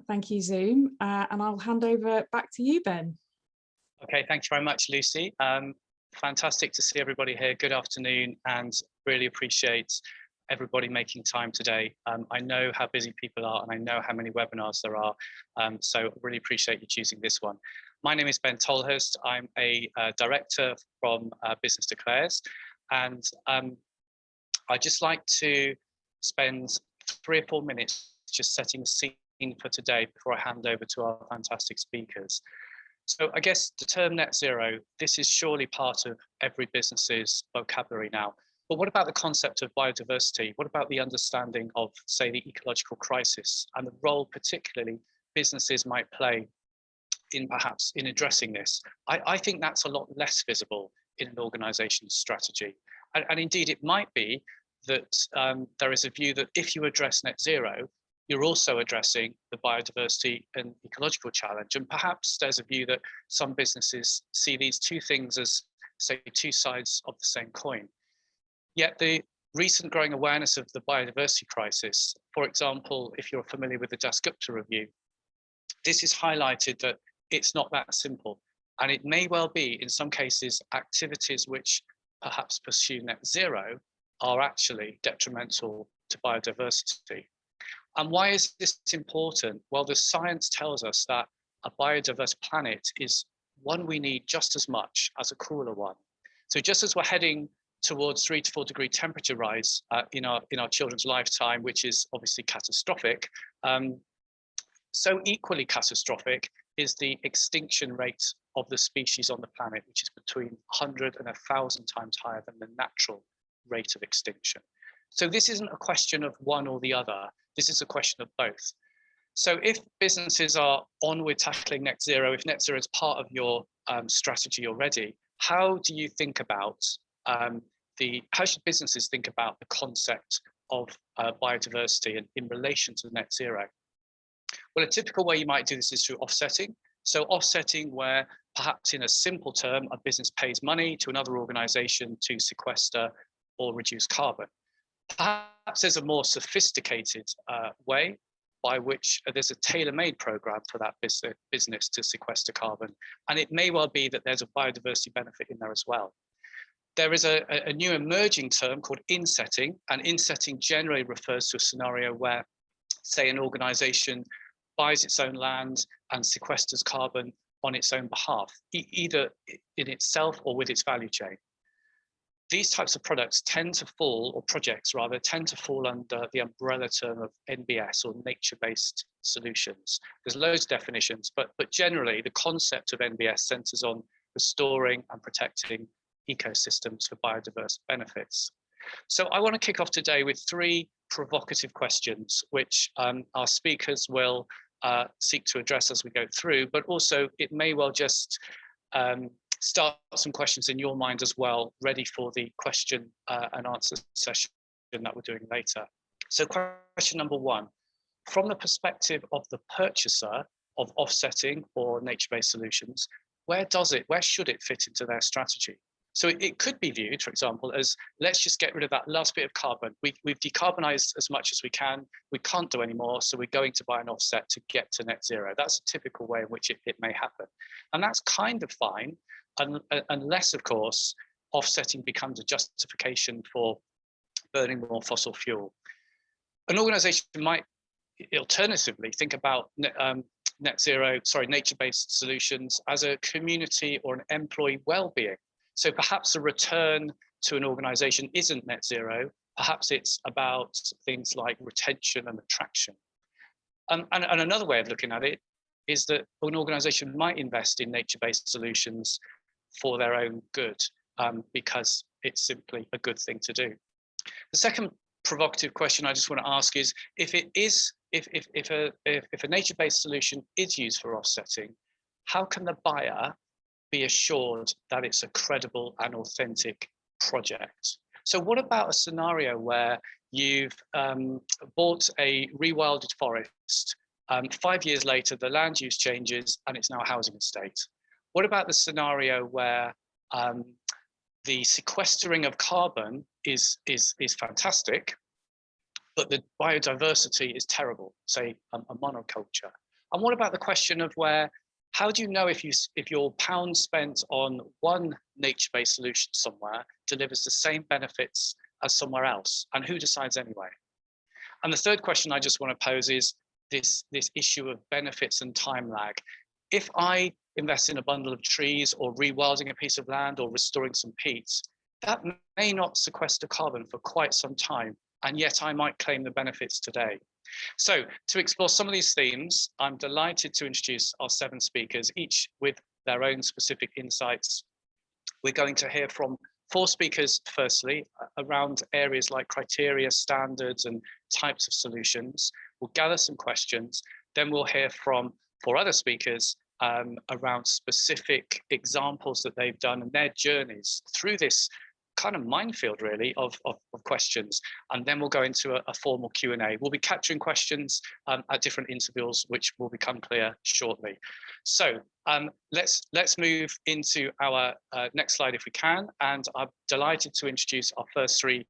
Thank you, Zoom. And I'll hand over back to you, Ben. Okay, thank you very much, Lucy. Fantastic to see everybody here. Good afternoon, and really appreciate everybody making time today. I know how busy people are, and I know how many webinars there are, so really appreciate you choosing this one. My name is Ben Tolhurst. I'm a director from Business Declares, and I'd just like to spend 3 or 4 minutes just setting the scene for today before I hand over to our fantastic speakers. So I guess the term net zero, this is surely part of every business's vocabulary now. But what about the concept of biodiversity? What about the understanding of, say, the ecological crisis and the role particularly businesses might play in perhaps in addressing this? I think that's a lot less visible in an organization's strategy. And indeed, it might be that there is a view that if you address net zero, you're also addressing the biodiversity and ecological challenge. And perhaps there's a view that some businesses see these two things as, say, two sides of the same coin. Yet the recent growing awareness of the biodiversity crisis, for example, if you're familiar with the Dasgupta review, this is highlighted that it's not that simple. And it may well be, in some cases, activities which perhaps pursue net zero are actually detrimental to biodiversity. And why is this important? Well, the science tells us that a biodiverse planet is one we need just as much as a cooler one. So just as we're heading towards 3 to 4 degree temperature rise in our children's lifetime, which is obviously catastrophic, so equally catastrophic is the extinction rate of the species on the planet, which is between 100 and 1,000 times higher than the natural rate of extinction. So this isn't a question of one or the other. This is a question of both. So if businesses are on with tackling net zero, if net zero is part of your strategy already, how do you think about how should businesses think about the concept of biodiversity in relation to net zero? Well, a typical way you might do this is through offsetting. So offsetting where perhaps in a simple term, a business pays money to another organization to sequester or reduce carbon. Perhaps there's a more sophisticated way by which there's a tailor-made program for that business to sequester carbon. And it may well be that there's a biodiversity benefit in there as well. There is a new emerging term called insetting, and insetting generally refers to a scenario where, say, an organization buys its own land and sequesters carbon on its own behalf, either in itself or with its value chain. These types of products tend to fall, or projects rather, tend to fall under the umbrella term of NBS, or nature-based solutions. There's loads of definitions, but generally the concept of NBS centers on restoring and protecting ecosystems for biodiverse benefits. So I want to kick off today with 3 provocative questions, which our speakers will seek to address as we go through, but also it may well just start some questions in your mind as well, ready for the question and answer session that we're doing later. So question number 1, from the perspective of the purchaser of offsetting or nature-based solutions, where should it fit into their strategy? So it could be viewed, for example, as let's just get rid of that last bit of carbon. We've decarbonized as much as we can. We can't do any more, so we're going to buy an offset to get to net zero. That's a typical way in which it may happen. And that's kind of fine, unless, of course, offsetting becomes a justification for burning more fossil fuel. An organization might alternatively think about nature-based solutions as a community or an employee well-being. So perhaps a return to an organization isn't net zero. Perhaps it's about things like retention and attraction. And another way of looking at it is that an organization might invest in nature-based solutions for their own good, because it's simply a good thing to do. The second provocative question I just want to ask is, if a nature-based solution is used for offsetting, how can the buyer be assured that it's a credible and authentic project? So what about a scenario where you've bought a rewilded forest, 5 years later the land use changes and it's now a housing estate? What about the scenario where the sequestering of carbon is fantastic, but the biodiversity is terrible, say a monoculture? And what about the question of how do you know if your pound spent on one nature-based solution somewhere delivers the same benefits as somewhere else? And who decides anyway? And the third question I just want to pose is this issue of benefits and time lag. If I invest in a bundle of trees or rewilding a piece of land or restoring some peat, that may not sequester carbon for quite some time, and yet I might claim the benefits today. So to explore some of these themes, I'm delighted to introduce our 7 speakers, each with their own specific insights. We're going to hear from 4 speakers, firstly, around areas like criteria, standards, and types of solutions. We'll gather some questions, then we'll hear from 4 other speakers around specific examples that they've done and their journeys through this kind of minefield, really, of questions. And then we'll go into a formal Q&A. We'll be capturing questions at different intervals, which will become clear shortly. So let's move into our next slide if we can. And I'm delighted to introduce our first 3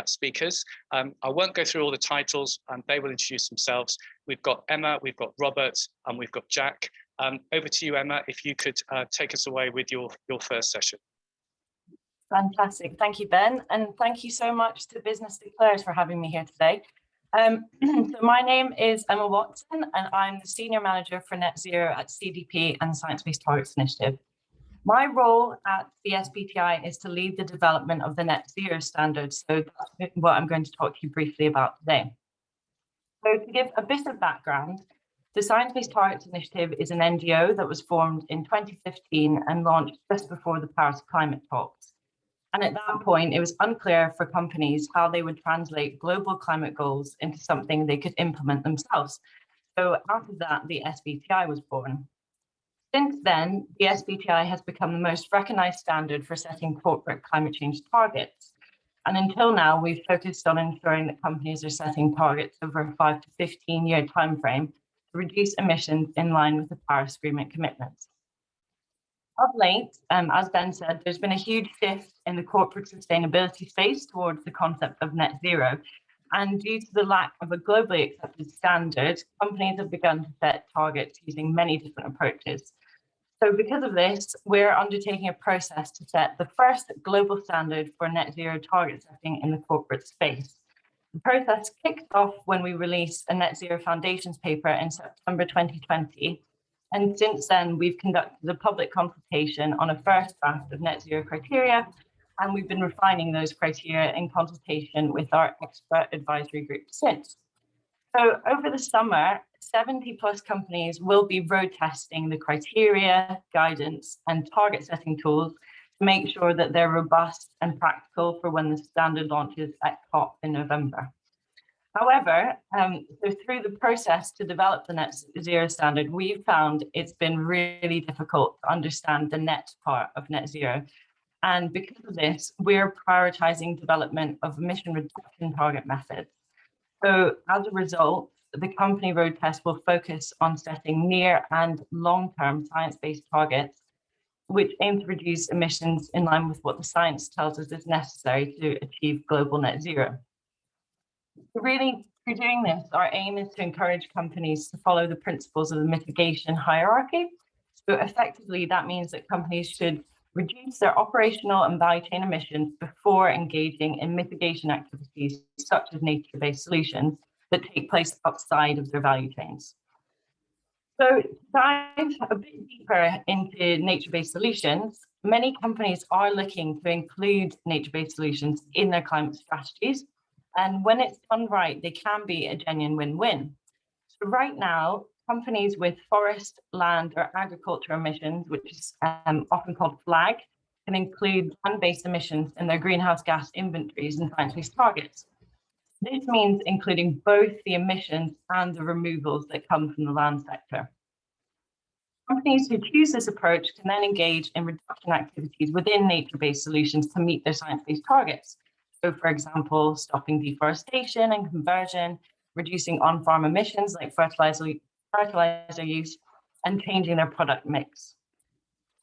speakers. I won't go through all the titles, and they will introduce themselves. We've got Emma, we've got Robert, and we've got Jack. Over to you, Emma, if you could take us away with your first session. Fantastic. Thank you, Ben. And thank you so much to Business Declares for having me here today. So my name is Emma Watson, and I'm the Senior Manager for Net Zero at CDP and the Science Based Targets Initiative. My role at the SBTI is to lead the development of the Net Zero standards. So that's what I'm going to talk to you briefly about today. So to give a bit of background, the Science Based Targets Initiative is an NGO that was formed in 2015 and launched just before the Paris climate talks. And at that point, it was unclear for companies how they would translate global climate goals into something they could implement themselves. So out of that, the SBTI was born. Since then, the SBTI has become the most recognized standard for setting corporate climate change targets. And until now, we've focused on ensuring that companies are setting targets over a 5 to 15-year timeframe to reduce emissions in line with the Paris Agreement commitments. Of late, as Ben said, there's been a huge shift in the corporate sustainability space towards the concept of net zero. And due to the lack of a globally accepted standard, companies have begun to set targets using many different approaches. So because of this, we're undertaking a process to set the first global standard for net zero target setting in the corporate space. The process kicked off when we released a Net Zero Foundations paper in September 2020. And since then, we've conducted a public consultation on a first draft of net zero criteria, and we've been refining those criteria in consultation with our expert advisory group since. So over the summer, 70 plus companies will be road testing the criteria, guidance, and target setting tools to make sure that they're robust and practical for when the standard launches at COP in November. However, so through the process to develop the net zero standard, we've found it's been really difficult to understand the net part of net zero. And because of this, we're prioritizing development of emission reduction target methods. So as a result, the company road test will focus on setting near and long-term science-based targets, which aim to reduce emissions in line with what the science tells us is necessary to achieve global net zero. Really, through doing this, our aim is to encourage companies to follow the principles of the mitigation hierarchy. So effectively, that means that companies should reduce their operational and value chain emissions before engaging in mitigation activities such as nature-based solutions that take place outside of their value chains. So to dive a bit deeper into nature-based solutions, many companies are looking to include nature-based solutions in their climate strategies. And when it's done right, they can be a genuine win-win. So right now, companies with forest, land, or agriculture emissions, which is often called FLAG, can include land-based emissions in their greenhouse gas inventories and science-based targets. This means including both the emissions and the removals that come from the land sector. Companies who choose this approach can then engage in reduction activities within nature-based solutions to meet their science-based targets. So, for example, stopping deforestation and conversion, reducing on-farm emissions like fertilizer use, and changing their product mix.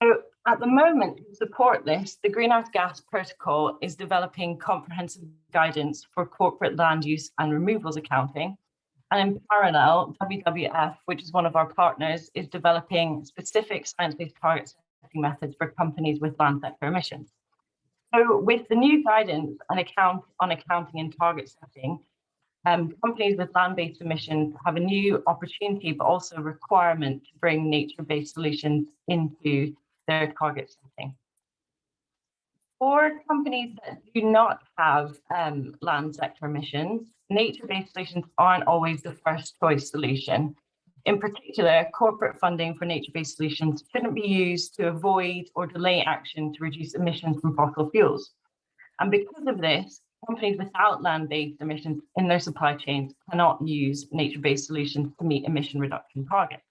So at the moment, to support this, the Greenhouse Gas Protocol is developing comprehensive guidance for corporate land use and removals accounting. And in parallel, WWF, which is one of our partners, is developing specific science-based target setting methods for companies with land sector emissions. So with the new guidance on accounting and target setting, companies with land-based emissions have a new opportunity, but also a requirement to bring nature-based solutions into their target setting. For companies that do not have land sector emissions, nature-based solutions aren't always the first choice solution. In particular, corporate funding for nature-based solutions shouldn't be used to avoid or delay action to reduce emissions from fossil fuels. And because of this, companies without land-based emissions in their supply chains cannot use nature-based solutions to meet emission reduction targets.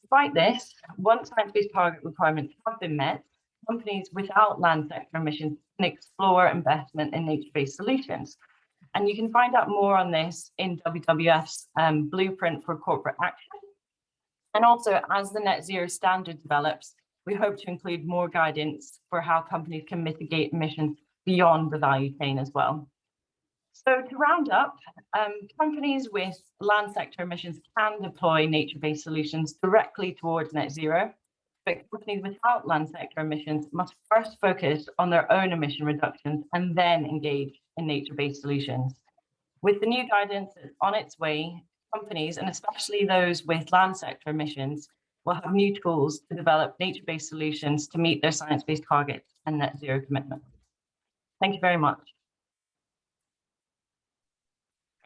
Despite this, once science-based target requirements have been met, companies without land sector emissions can explore investment in nature-based solutions. And you can find out more on this in WWF's blueprint for corporate action. And also, as the net zero standard develops, we hope to include more guidance for how companies can mitigate emissions beyond the value chain as well. So to round up, companies with land sector emissions can deploy nature-based solutions directly towards net zero, but companies without land sector emissions must first focus on their own emission reductions and then engage in nature-based solutions. With the new guidance on its way, companies, and especially those with land sector emissions, will have new tools to develop nature-based solutions to meet their science-based targets and net zero commitments. Thank you very much.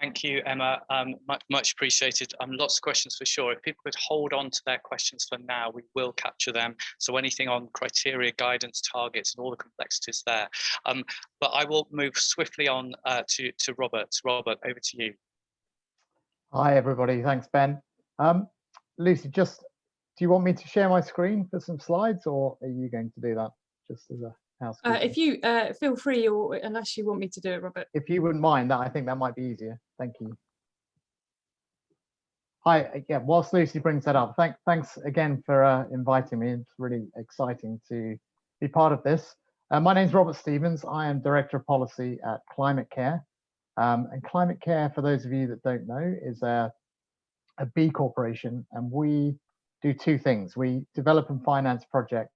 Thank you, Emma. Much appreciated. Lots of questions for sure. If people could hold on to their questions for now, we will capture them. So anything on criteria, guidance, targets, and all the complexities there. But I will move swiftly on to Robert. Robert, over to you. Hi, everybody. Thanks, Ben. Lucy, do you want me to share my screen for some slides, or are you going to do that just as a housekeeping? If you feel free, or unless you want me to do it, Robert. If you wouldn't mind, I think that might be easier. Thank you. Hi, yeah, whilst Lucy brings that up, thanks again for inviting me. It's really exciting to be part of this. My name's Robert Stevens. I am Director of Policy at ClimateCare. And ClimateCare, for those of you that don't know, is a B corporation, and we do two things. We develop and finance projects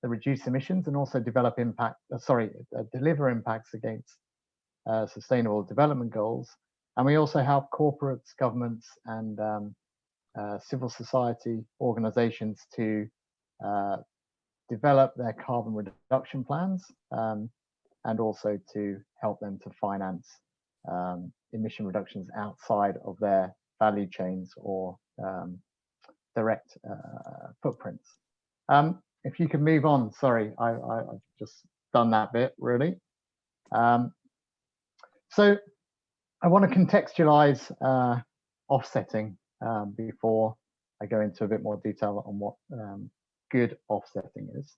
that reduce emissions and also deliver impacts against sustainable development goals. And we also help corporates, governments, and civil society organizations to develop their carbon reduction plans and also to help them to finance emission reductions outside of their value chains or direct footprints. If you can move on, sorry, I've just done that bit really. So I want to contextualize offsetting before I go into a bit more detail on what good offsetting is.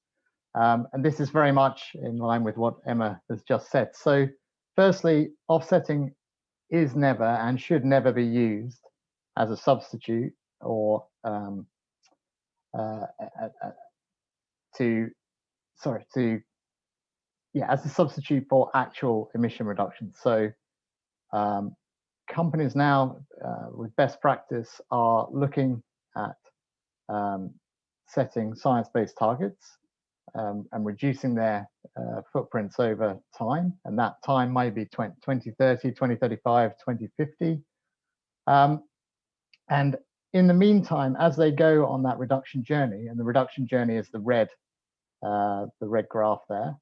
And this is very much in line with what Emma has just said. So firstly, offsetting is never and should never be used as a substitute or as a substitute for actual emission reductions. So companies now with best practice are looking at setting science-based targets and reducing their footprints over time, and that time might be 2030, 2035, 2050. And in the meantime, as they go on that reduction journey, and the reduction journey is the red graph there,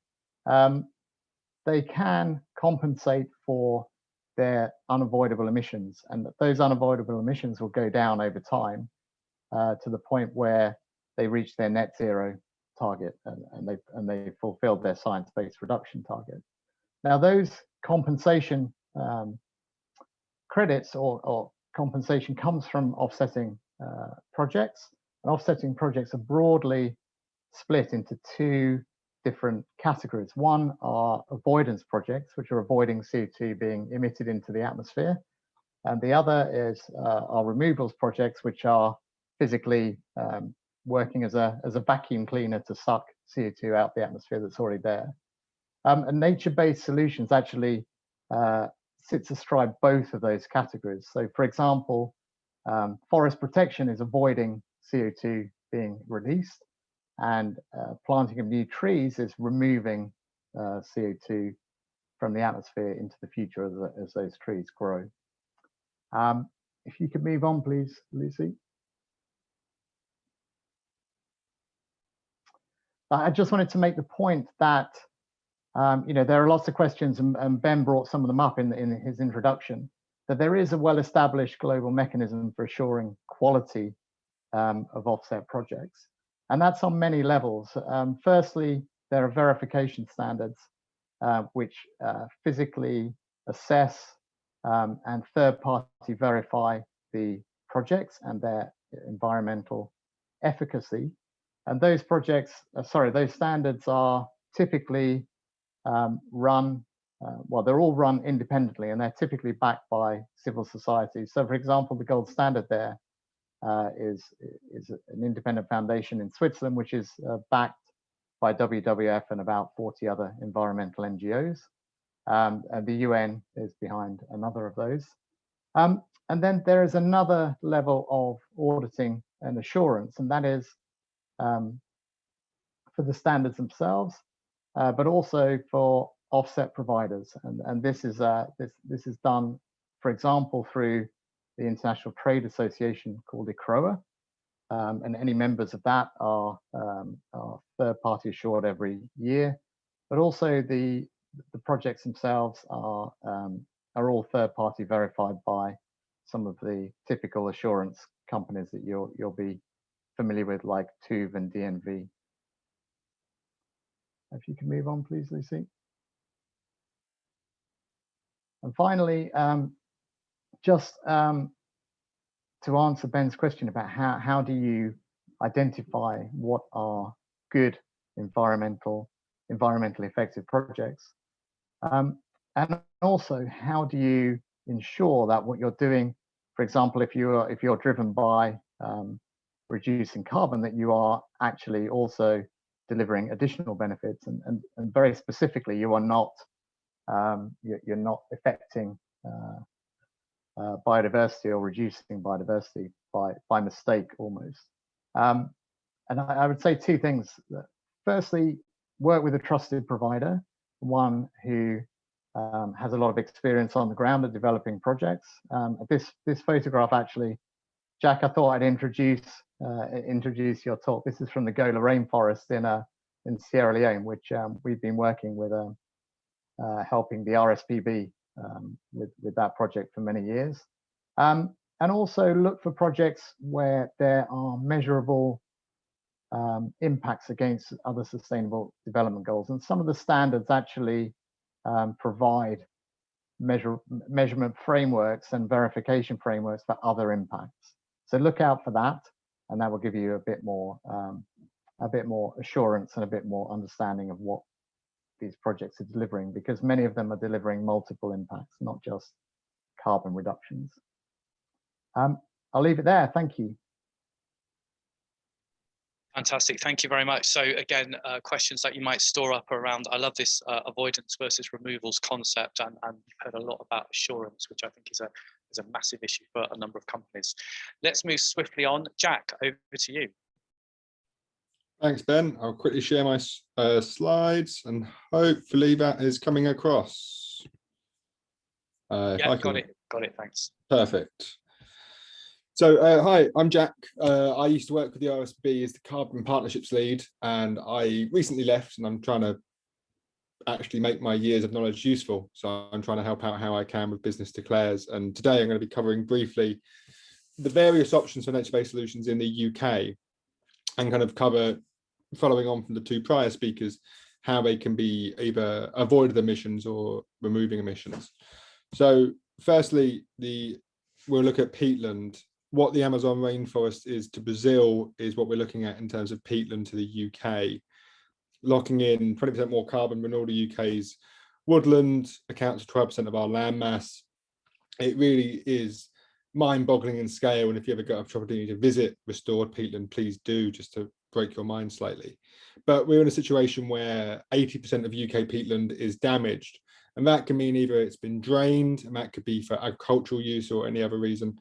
they can compensate for their unavoidable emissions, and that those unavoidable emissions will go down over time to the point where they reach their net zero target and they fulfill their science-based reduction target. Now, those compensation credits or compensation comes from offsetting projects, and offsetting projects are broadly split into two different categories. One are avoidance projects, which are avoiding CO2 being emitted into the atmosphere, and the other is our removals projects, which are physically working as a vacuum cleaner to suck CO2 out the atmosphere that's already there. And nature-based solutions actually sits astride both of those categories. So for example, forest protection is avoiding CO2 being released, and planting of new trees is removing CO2 from the atmosphere into the future as those trees grow. If you could move on, please, Lucy. I just wanted to make the point that there are lots of questions, and Ben brought some of them up in his introduction, that there is a well-established global mechanism for assuring quality of offset projects. And that's on many levels. Firstly, there are verification standards which physically assess and third-party verify the projects and their environmental efficacy. And those those standards are typically run, they're all run independently, and they're typically backed by civil society. So for example, the gold standard there is an independent foundation in Switzerland, which is backed by WWF and about 40 other environmental NGOs. And the UN is behind another of those. And then there is another level of auditing and assurance, and that is for the standards themselves, but also for offset providers. And this is done, for example, through the International Trade Association called ICROA, and any members of that are third-party assured every year. But also the projects themselves are all third-party verified by some of the typical assurance companies that you'll be familiar with, like TÜV and DNV. If you can move on, please, Lucy. And finally, just to answer Ben's question about how do you identify what are good environmentally effective projects, and also how do you ensure that what you're doing, for example, if you're driven by reducing carbon, that you are actually also delivering additional benefits, and very specifically, you are not you're not affecting biodiversity or reducing biodiversity by mistake almost. And I would say two things. Firstly, work with a trusted provider, one who has a lot of experience on the ground at developing projects. This photograph actually, Jack, I thought I'd introduce your talk. This is from the Gola rainforest in Sierra Leone, which we've been working with, helping the RSPB with that project for many years. And also look for projects where there are measurable impacts against other sustainable development goals. And some of the standards actually provide measurement frameworks and verification frameworks for other impacts. So look out for that, and that will give you a bit more assurance and a bit more understanding of what these projects are delivering, because many of them are delivering multiple impacts, not just carbon reductions. I'll leave it there. Thank you. Fantastic, thank you very much. So again, questions that you might store up around, I love this avoidance versus removals concept, and you've heard a lot about assurance, which I think is a massive issue for a number of companies. Let's move swiftly on. Jack, over to you. Thanks, Ben. I'll quickly share my slides, and hopefully that is coming across. Yeah, got it, thanks. Perfect. So hi, I'm Jack. I used to work with the RSB as the Carbon Partnerships Lead, and I recently left, and I'm trying to actually make my years of knowledge useful. So I'm trying to help out how I can with business declares. And today I'm going to be covering briefly the various options for nature-based solutions in the UK, and kind of cover, following on from the two prior speakers, how they can be either avoided emissions or removing emissions. So firstly, we'll look at peatland. What the Amazon rainforest is to Brazil is what we're looking at in terms of peatland to the UK. Locking in 20% more carbon than all the UK's woodland, accounts for 12% of our land mass. It really is mind-boggling in scale, and if you ever got an opportunity to visit restored peatland, please do, just to break your mind slightly. But we're in a situation where 80% of UK peatland is damaged, And that can mean either it's been drained, and that could be for agricultural use or any other reason,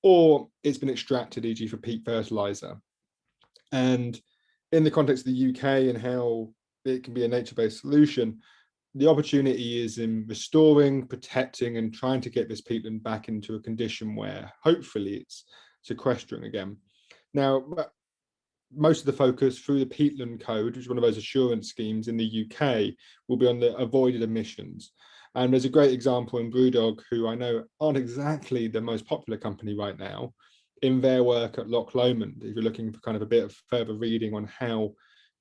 or it's been extracted, e.g. for peat fertilizer. And in the context of the UK and how it can be a nature-based solution, the opportunity is in restoring, protecting, and trying to get this peatland back into a condition where hopefully it's sequestering again. Now, most of the focus through the peatland code, which is one of those assurance schemes in the UK, will be on the avoided emissions. And there's a great example in Brewdog, who I know aren't exactly the most popular company right now, in their work at Loch Lomond. If you're looking for kind of a bit of further reading on how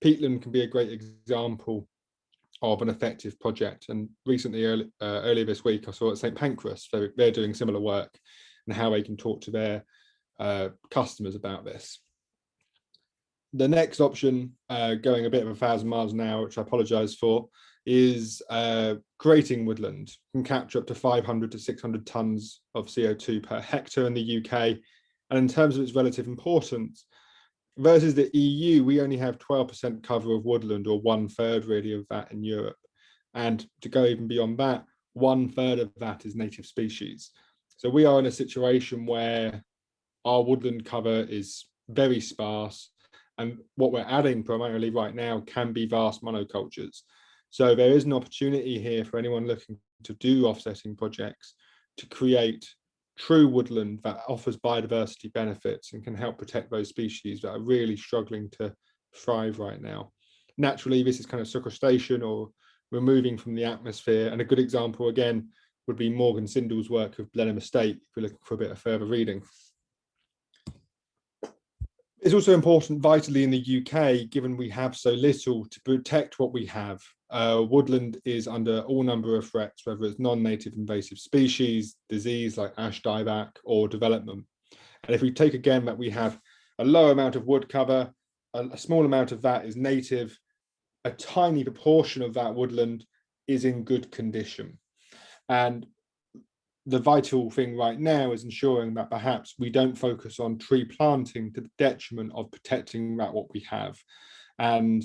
peatland can be a great example of an effective project. And recently, earlier this week, I saw at St Pancras, they're doing similar work and how they can talk to their customers about this. The next option, going a bit of 1,000 miles an hour, which I apologise for, is creating woodland. Can capture up to 500 to 600 tonnes of CO2 per hectare in the UK. And in terms of its relative importance, versus the EU, we only have 12% cover of woodland, or 1/3 really of that in Europe. And to go even beyond that, 1/3 of that is native species. So we are in a situation where our woodland cover is very sparse, and what we're adding primarily right now can be vast monocultures. So there is an opportunity here for anyone looking to do offsetting projects to create true woodland that offers biodiversity benefits and can help protect those species that are really struggling to thrive right now. Naturally, this is kind of sequestration or removing from the atmosphere. And a good example, again, would be Morgan Sindall's work of Blenheim Estate, if you're looking for a bit of further reading. It's also important vitally in the UK, given we have so little, to protect what we have. Woodland is under all number of threats, whether it's non-native invasive species, disease like ash dieback, or development. And if we take again that we have a low amount of wood cover, a small amount of that is native, a tiny proportion of that woodland is in good condition. And the vital thing right now is ensuring that perhaps we don't focus on tree planting to the detriment of protecting that what we have. And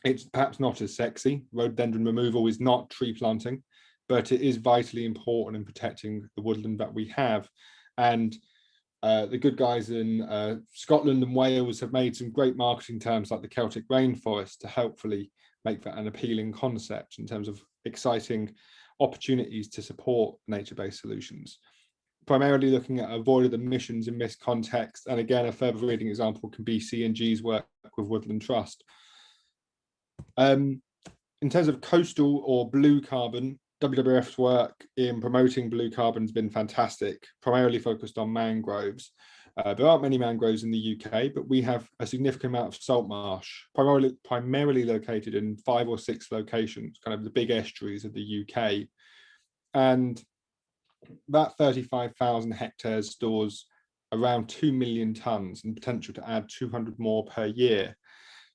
it's perhaps not as sexy. Rhododendron removal is not tree planting, but it is vitally important in protecting the woodland that we have. And the good guys in Scotland and Wales have made some great marketing terms like the Celtic rainforest to helpfully make that an appealing concept in terms of exciting opportunities to support nature-based solutions. Primarily looking at avoided emissions in this context, and again, a further reading example can be C&G's work with Woodland Trust. In terms of coastal or blue carbon, WWF's work in promoting blue carbon has been fantastic, primarily focused on mangroves. There aren't many mangroves in the UK, but we have a significant amount of salt marsh, primarily located in 5 or 6 locations, kind of the big estuaries of the UK. And that 35,000 hectares stores around 2 million tonnes and potential to add 200 more per year.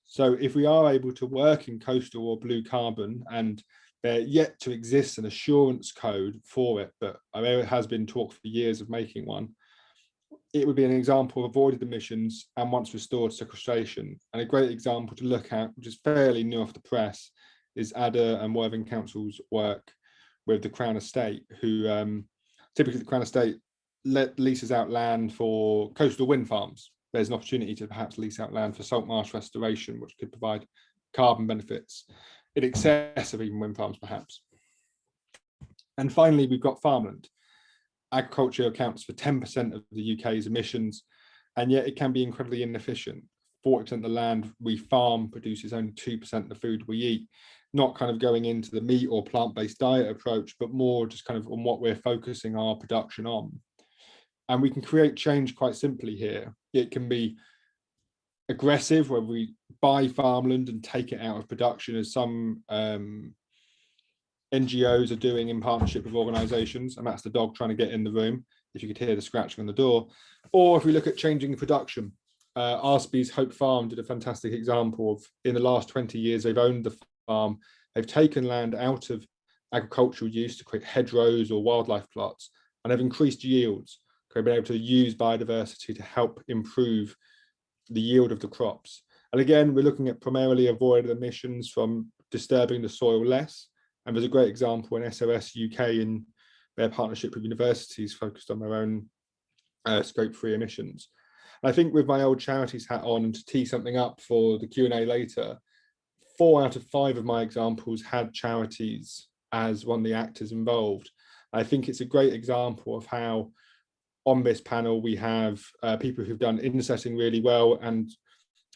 So if we are able to work in coastal or blue carbon, and there yet to exist an assurance code for it, but I know it has been talked for years of making one, it would be an example of avoided emissions and once restored sequestration. And a great example to look at, which is fairly new off the press, is Adder and Worthing Council's work with the Crown Estate, who typically the Crown Estate leases out land for coastal wind farms. There's an opportunity to perhaps lease out land for salt marsh restoration, which could provide carbon benefits in excess of even wind farms, perhaps. And finally, we've got farmland. Agriculture accounts for 10% of the UK's emissions, and yet it can be incredibly inefficient. 40% of the land we farm produces only 2% of the food we eat, not kind of going into the meat or plant-based diet approach, but more just kind of on what we're focusing our production on. And we can create change quite simply here. It can be aggressive, where we buy farmland and take it out of production, as some NGOs are doing in partnership with organisations, and that's the dog trying to get in the room, if you could hear the scratching on the door. Or if we look at changing production, Arsby's Hope Farm did a fantastic example of, in the last 20 years, they've owned the farm, they've taken land out of agricultural use to create hedgerows or wildlife plots, and they've increased yields. They've been able to use biodiversity to help improve the yield of the crops. And again, we're looking at primarily avoided emissions from disturbing the soil less, And there's a great example in SOS UK in their partnership with universities focused on their own scope 3 emissions. I think with my old charities hat on, and to tee something up for the Q&A later, 4 out of 5 of my examples had charities as one of the actors involved. I think it's a great example of how on this panel we have people who've done insetting really well, and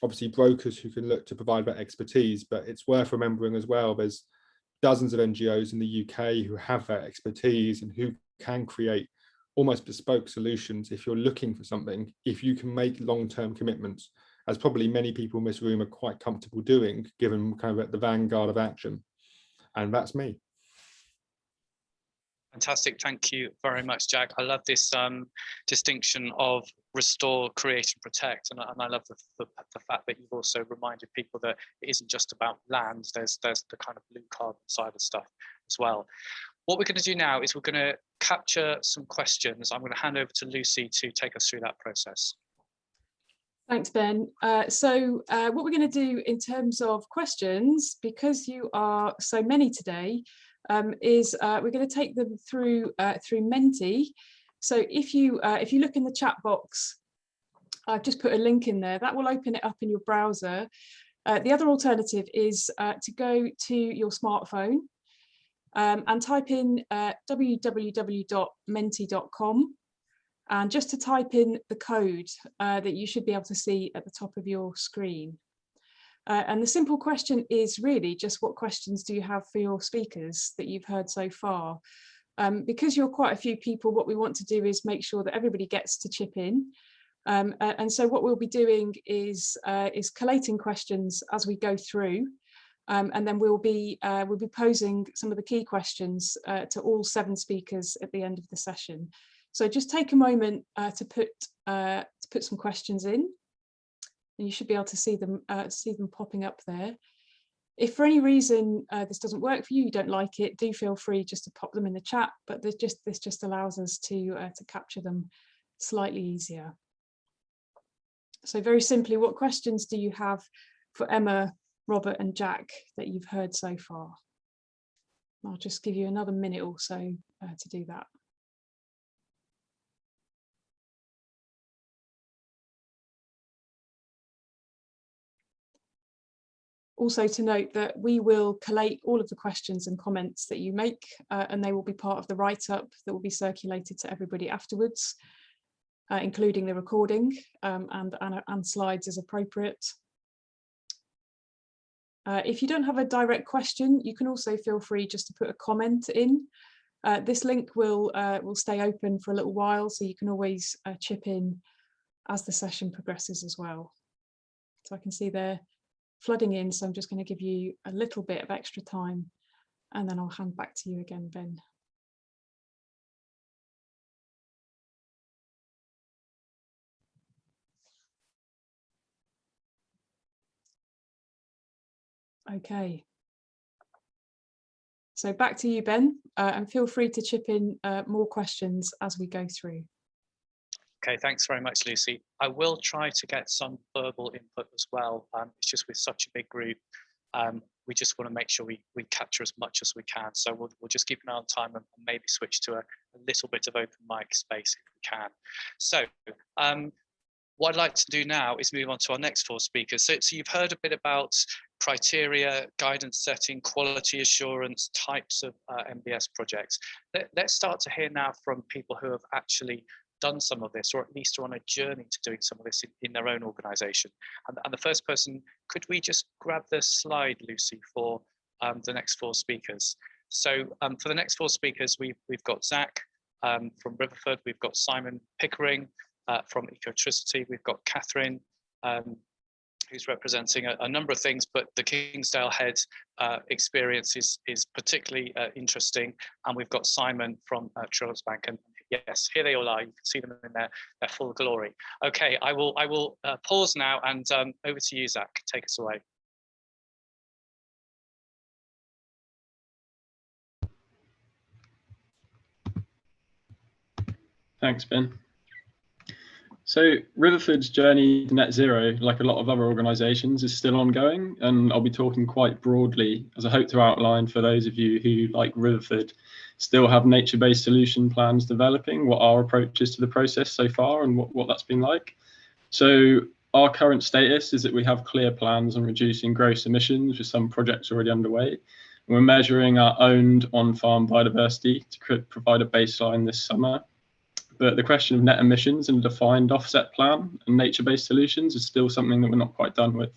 obviously brokers who can look to provide that expertise. But it's worth remembering as well, there's dozens of NGOs in the UK who have that expertise and who can create almost bespoke solutions if you're looking for something, if you can make long-term commitments, as probably many people in this room are quite comfortable doing, given kind of at the vanguard of action. And that's me. Fantastic, thank you very much, Jack. I love this distinction of restore, create and protect, and I love the fact that you've also reminded people that it isn't just about land, there's the kind of blue carbon side of stuff as well. What we're going to do now is we're going to capture some questions. I'm going to hand over to Lucy to take us through that process. Thanks, Ben. So what we're going to do in terms of questions, because you are so many today, is we're going to take them through Menti. So if you look in the chat box, I've just put a link in there that will open it up in your browser. The other alternative is to go to your smartphone and type in www.menti.com, and just to type in the code that you should be able to see at the top of your screen. And the simple question is really just, what questions do you have for your speakers that you've heard so far? Because you're quite a few people, what we want to do is make sure that everybody gets to chip in. And so what we'll be doing is collating questions as we go through. And then we'll be posing some of the key questions to all 7 speakers at the end of the session. So just take a moment to put some questions in, and you should be able to see them popping up there. If for any reason this doesn't work for you, you don't like it, do feel free just to pop them in the chat. But this just allows us to capture them slightly easier. So very simply, what questions do you have for Emma, Robert and Jack that you've heard so far? I'll just give you another minute or so to do that. Also to note that we will collate all of the questions and comments that you make, and they will be part of the write-up that will be circulated to everybody afterwards, including the recording and slides as appropriate. If you don't have a direct question, you can also feel free just to put a comment in. This link will stay open for a little while, so you can always chip in as the session progresses as well. So I can see they're flooding in, so I'm just going to give you a little bit of extra time, and then I'll hand back to you again, Ben. Okay. So back to you, Ben, and feel free to chip in more questions as we go through. Okay, thanks very much, Lucy. I will try to get some verbal input as well. It's just with such a big group, we just want to make sure we capture as much as we can. So we'll just keep an eye on time and maybe switch to a little bit of open mic space if we can. So what I'd like to do now is move on to our next 4 speakers. So you've heard a bit about criteria, guidance setting, quality assurance, types of MBS projects. Let's start to hear now from people who have actually done some of this, or at least are on a journey to doing some of this in their own organisation. And the first person, could we just grab the slide, Lucy, for the next 4 speakers? So for the next 4 speakers, we've got Zach from Riverford, we've got Simon Pickering from Ecotricity, we've got Catherine, who's representing a number of things, but the Kingsdale Head experience is particularly interesting. And we've got Simon from Trellis Bank, and yes, here they all are. You can see them in their full glory. Okay, I will pause now, and over to you, Zach. Take us away. Thanks, Ben. So Riverford's journey to net zero, like a lot of other organisations, is still ongoing, and I'll be talking quite broadly, as I hope to outline for those of you who, like Riverford, still have nature-based solution plans developing, what our approach is to the process so far and what that's been like. So our current status is that we have clear plans on reducing gross emissions with some projects already underway. We're measuring our owned on-farm biodiversity to provide a baseline this summer. But the question of net emissions and a defined offset plan and nature-based solutions is still something that we're not quite done with.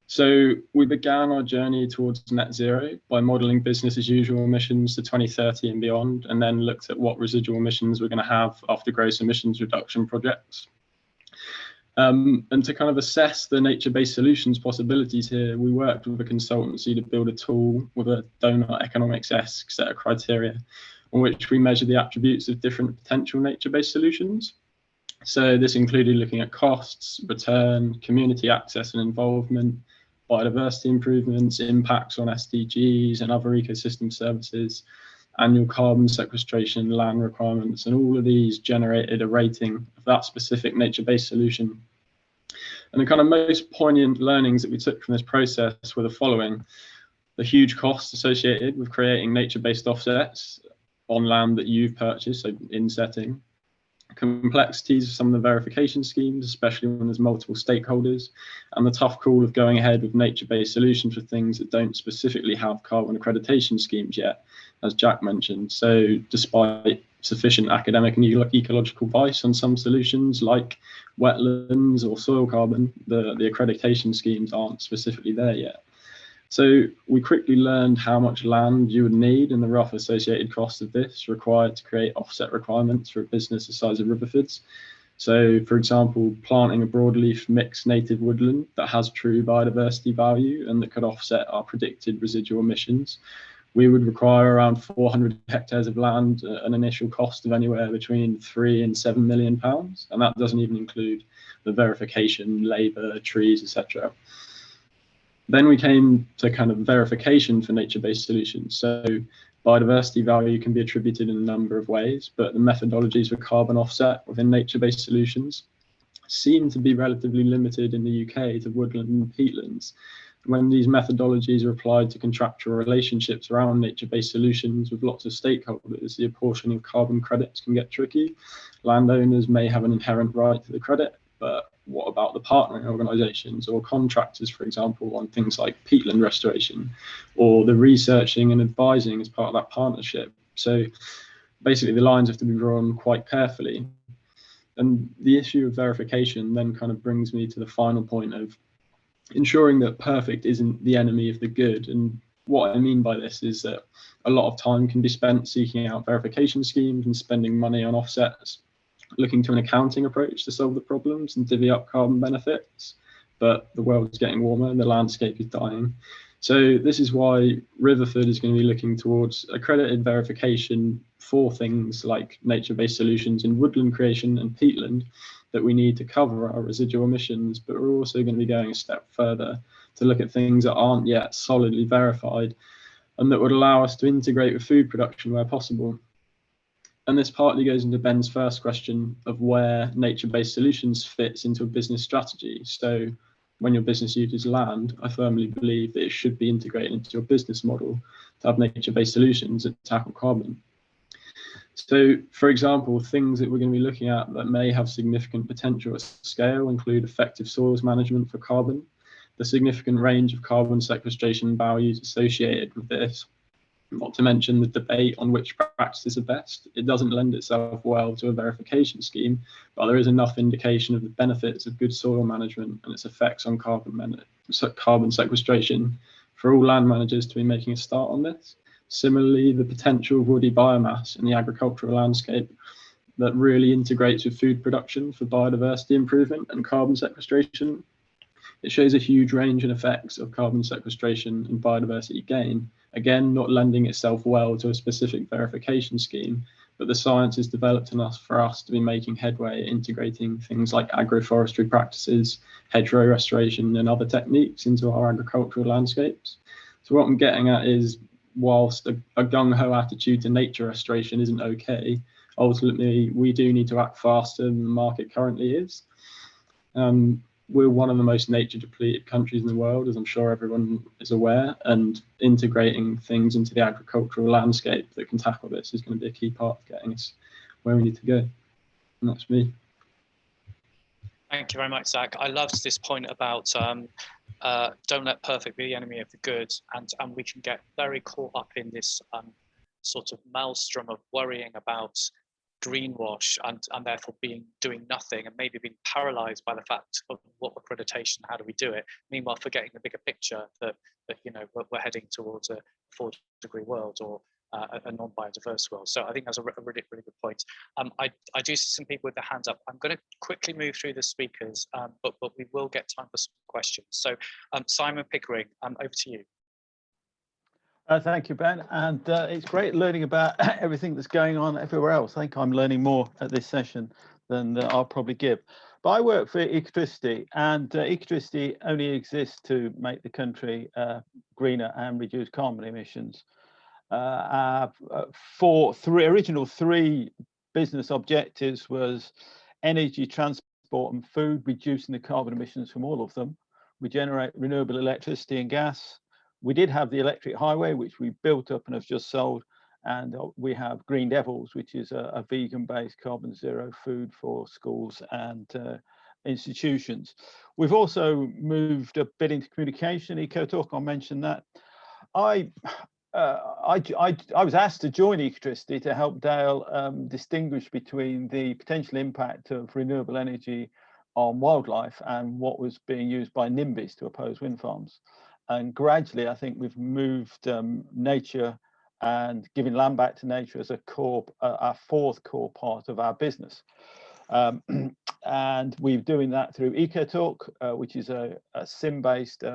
So we began our journey towards net zero by modelling business as usual emissions to 2030 and beyond, and then looked at what residual emissions we're going to have after gross emissions reduction projects. And to kind of assess the nature-based solutions possibilities here, we worked with a consultancy to build a tool with a donut economics-esque set of criteria on which we measure the attributes of different potential nature-based solutions. So this included looking at costs, return, community access and involvement, biodiversity improvements, impacts on SDGs and other ecosystem services, annual carbon sequestration, land requirements, and all of these generated a rating of that specific nature-based solution. And the kind of most poignant learnings that we took from this process were the following: the huge costs associated with creating nature-based offsets on land that you've purchased, so insetting, complexities of some of the verification schemes, especially when there's multiple stakeholders, and the tough call of going ahead with nature-based solutions for things that don't specifically have carbon accreditation schemes yet, as Jack mentioned. So despite sufficient academic and ecological advice on some solutions like wetlands or soil carbon, the accreditation schemes aren't specifically there yet. So we quickly learned how much land you would need and the rough associated cost of this required to create offset requirements for a business the size of Riverford's. So, for example, planting a broadleaf mixed native woodland that has true biodiversity value and that could offset our predicted residual emissions, we would require around 400 hectares of land at an initial cost of anywhere between £3 and £7 million, and that doesn't even include the verification, labour, trees, etc. Then we came to kind of verification for nature-based solutions. So biodiversity value can be attributed in a number of ways, but the methodologies for carbon offset within nature-based solutions seem to be relatively limited in the UK to woodland and peatlands. When these methodologies are applied to contractual relationships around nature-based solutions with lots of stakeholders, the apportioning of carbon credits can get tricky. Landowners may have an inherent right to the credit, but what about the partnering organisations or contractors, for example, on things like peatland restoration, or the researching and advising as part of that partnership? So basically the lines have to be drawn quite carefully. And the issue of verification then kind of brings me to the final point of ensuring that perfect isn't the enemy of the good. And what I mean by this is that a lot of time can be spent seeking out verification schemes and spending money on offsets, looking to an accounting approach to solve the problems and divvy up carbon benefits, but the world's getting warmer and the landscape is dying. So this is why Riverford is going to be looking towards accredited verification for things like nature-based solutions in woodland creation and peatland that we need to cover our residual emissions, but we're also going to be going a step further to look at things that aren't yet solidly verified and that would allow us to integrate with food production where possible. And this partly goes into Ben's first question of where nature-based solutions fits into a business strategy. So when your business uses land, I firmly believe that it should be integrated into your business model to have nature-based solutions that tackle carbon. So, for example, things that we're going to be looking at that may have significant potential at scale include effective soils management for carbon, the significant range of carbon sequestration values associated with this, not to mention the debate on which practices are best. It doesn't lend itself well to a verification scheme, but there is enough indication of the benefits of good soil management and its effects on carbon sequestration for all land managers to be making a start on this. Similarly, the potential of woody biomass in the agricultural landscape that really integrates with food production for biodiversity improvement and carbon sequestration. It shows a huge range and effects of carbon sequestration and biodiversity gain, again, not lending itself well to a specific verification scheme, but the science is developed enough for us to be making headway integrating things like agroforestry practices, hedgerow restoration and other techniques into our agricultural landscapes. So what I'm getting at is, whilst a gung-ho attitude to nature restoration isn't okay, ultimately we do need to act faster than the market currently is. We're one of the most nature depleted countries in the world, as I'm sure everyone is aware, and integrating things into the agricultural landscape that can tackle this is going to be a key part of getting us where we need to go. And that's me. Thank you very much, Zach. I loved this point about don't let perfect be the enemy of the good, and we can get very caught up in this sort of maelstrom of worrying about greenwash and therefore doing nothing, and maybe being paralyzed by the fact of what accreditation, how do we do it, meanwhile forgetting the bigger picture that you know we're heading towards a 4-degree world, or a non-biodiverse world. So I think that's a really good point. I do see some people with their hands up. I'm going to quickly move through the speakers, but we will get time for some questions. So Simon Pickering, over to you. Thank you, Ben, and it's great learning about everything that's going on everywhere else. I think I'm learning more at this session than I'll probably give. But I work for Ecotricity, and Ecotricity only exists to make the country greener and reduce carbon emissions. Our original three business objectives was energy, transport and food, reducing the carbon emissions from all of them. We generate renewable electricity and gas. We did have the electric highway, which we built up and have just sold. And we have Green Devils, which is a vegan-based carbon zero food for schools and institutions. We've also moved a bit into communication, EcoTalk, I'll mention that. I was asked to join Ecotricity to help Dale distinguish between the potential impact of renewable energy on wildlife and what was being used by NIMBYs to oppose wind farms. And gradually, I think we've moved nature and giving land back to nature as a core, our fourth core part of our business. And we're doing that through EcoTalk, which is a SIM-based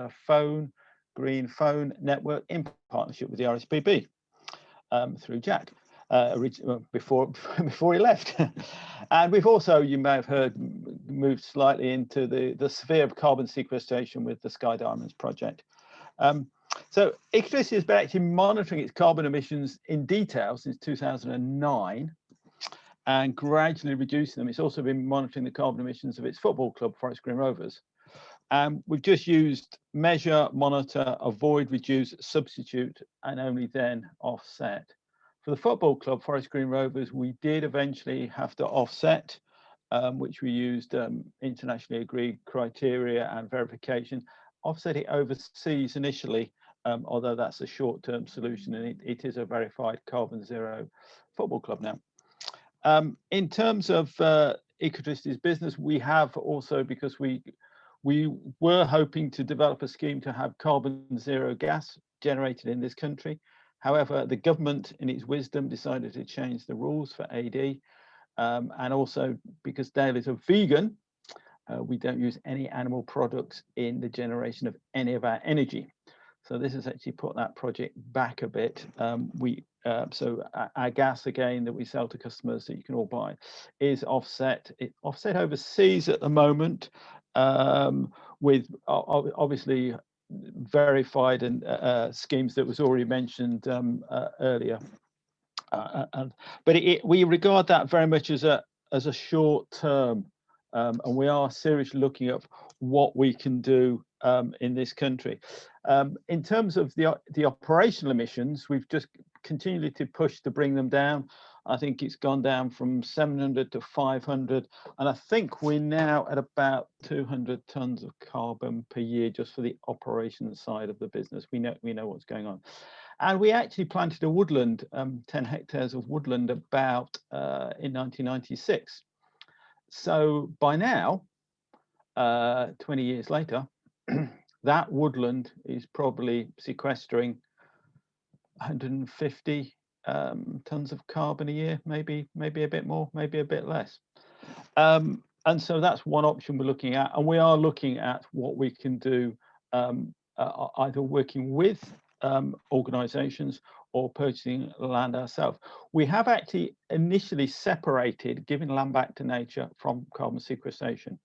green phone network in partnership with the RSPB through Jack before he left. And we've also, you may have heard, moved slightly into the sphere of carbon sequestration with the Sky Diamonds project. So Ecotricity has been actually monitoring its carbon emissions in detail since 2009 and gradually reducing them. It's also been monitoring the carbon emissions of its football club, Forest Green Rovers. We've just used measure, monitor, avoid, reduce, substitute, and only then offset. For the football club, Forest Green Rovers, we did eventually have to offset, which we used internationally agreed criteria and verification. Offset it overseas initially, although that's a short-term solution, and it is a verified carbon zero football club now. In terms of Ecotricity's business, we have also, because we were hoping to develop a scheme to have carbon zero gas generated in this country. However, the government, in its wisdom, decided to change the rules for AD. And also because Dale is a vegan, we don't use any animal products in the generation of any of our energy. So this has actually put that project back a bit. So our gas, again, that we sell to customers that you can all buy, is offset. It's offset overseas at the moment, with obviously verified and schemes that was already mentioned earlier. But we regard that very much as a short term, and we are seriously looking at what we can do in this country. In terms of the operational emissions, we've just continued to push to bring them down. I think it's gone down from 700 to 500, and I think we're now at about 200 tons of carbon per year just for the operations side of the business. We know what's going on. And we actually planted a woodland, 10 hectares of woodland in 1996. So by now, 20 years later, that woodland is probably sequestering 150 tons of carbon a year, maybe a bit more, maybe a bit less. And so that's one option we're looking at, and we are looking at what we can do, either working with organizations or purchasing land ourselves. We have actually initially separated giving land back to nature from carbon sequestration.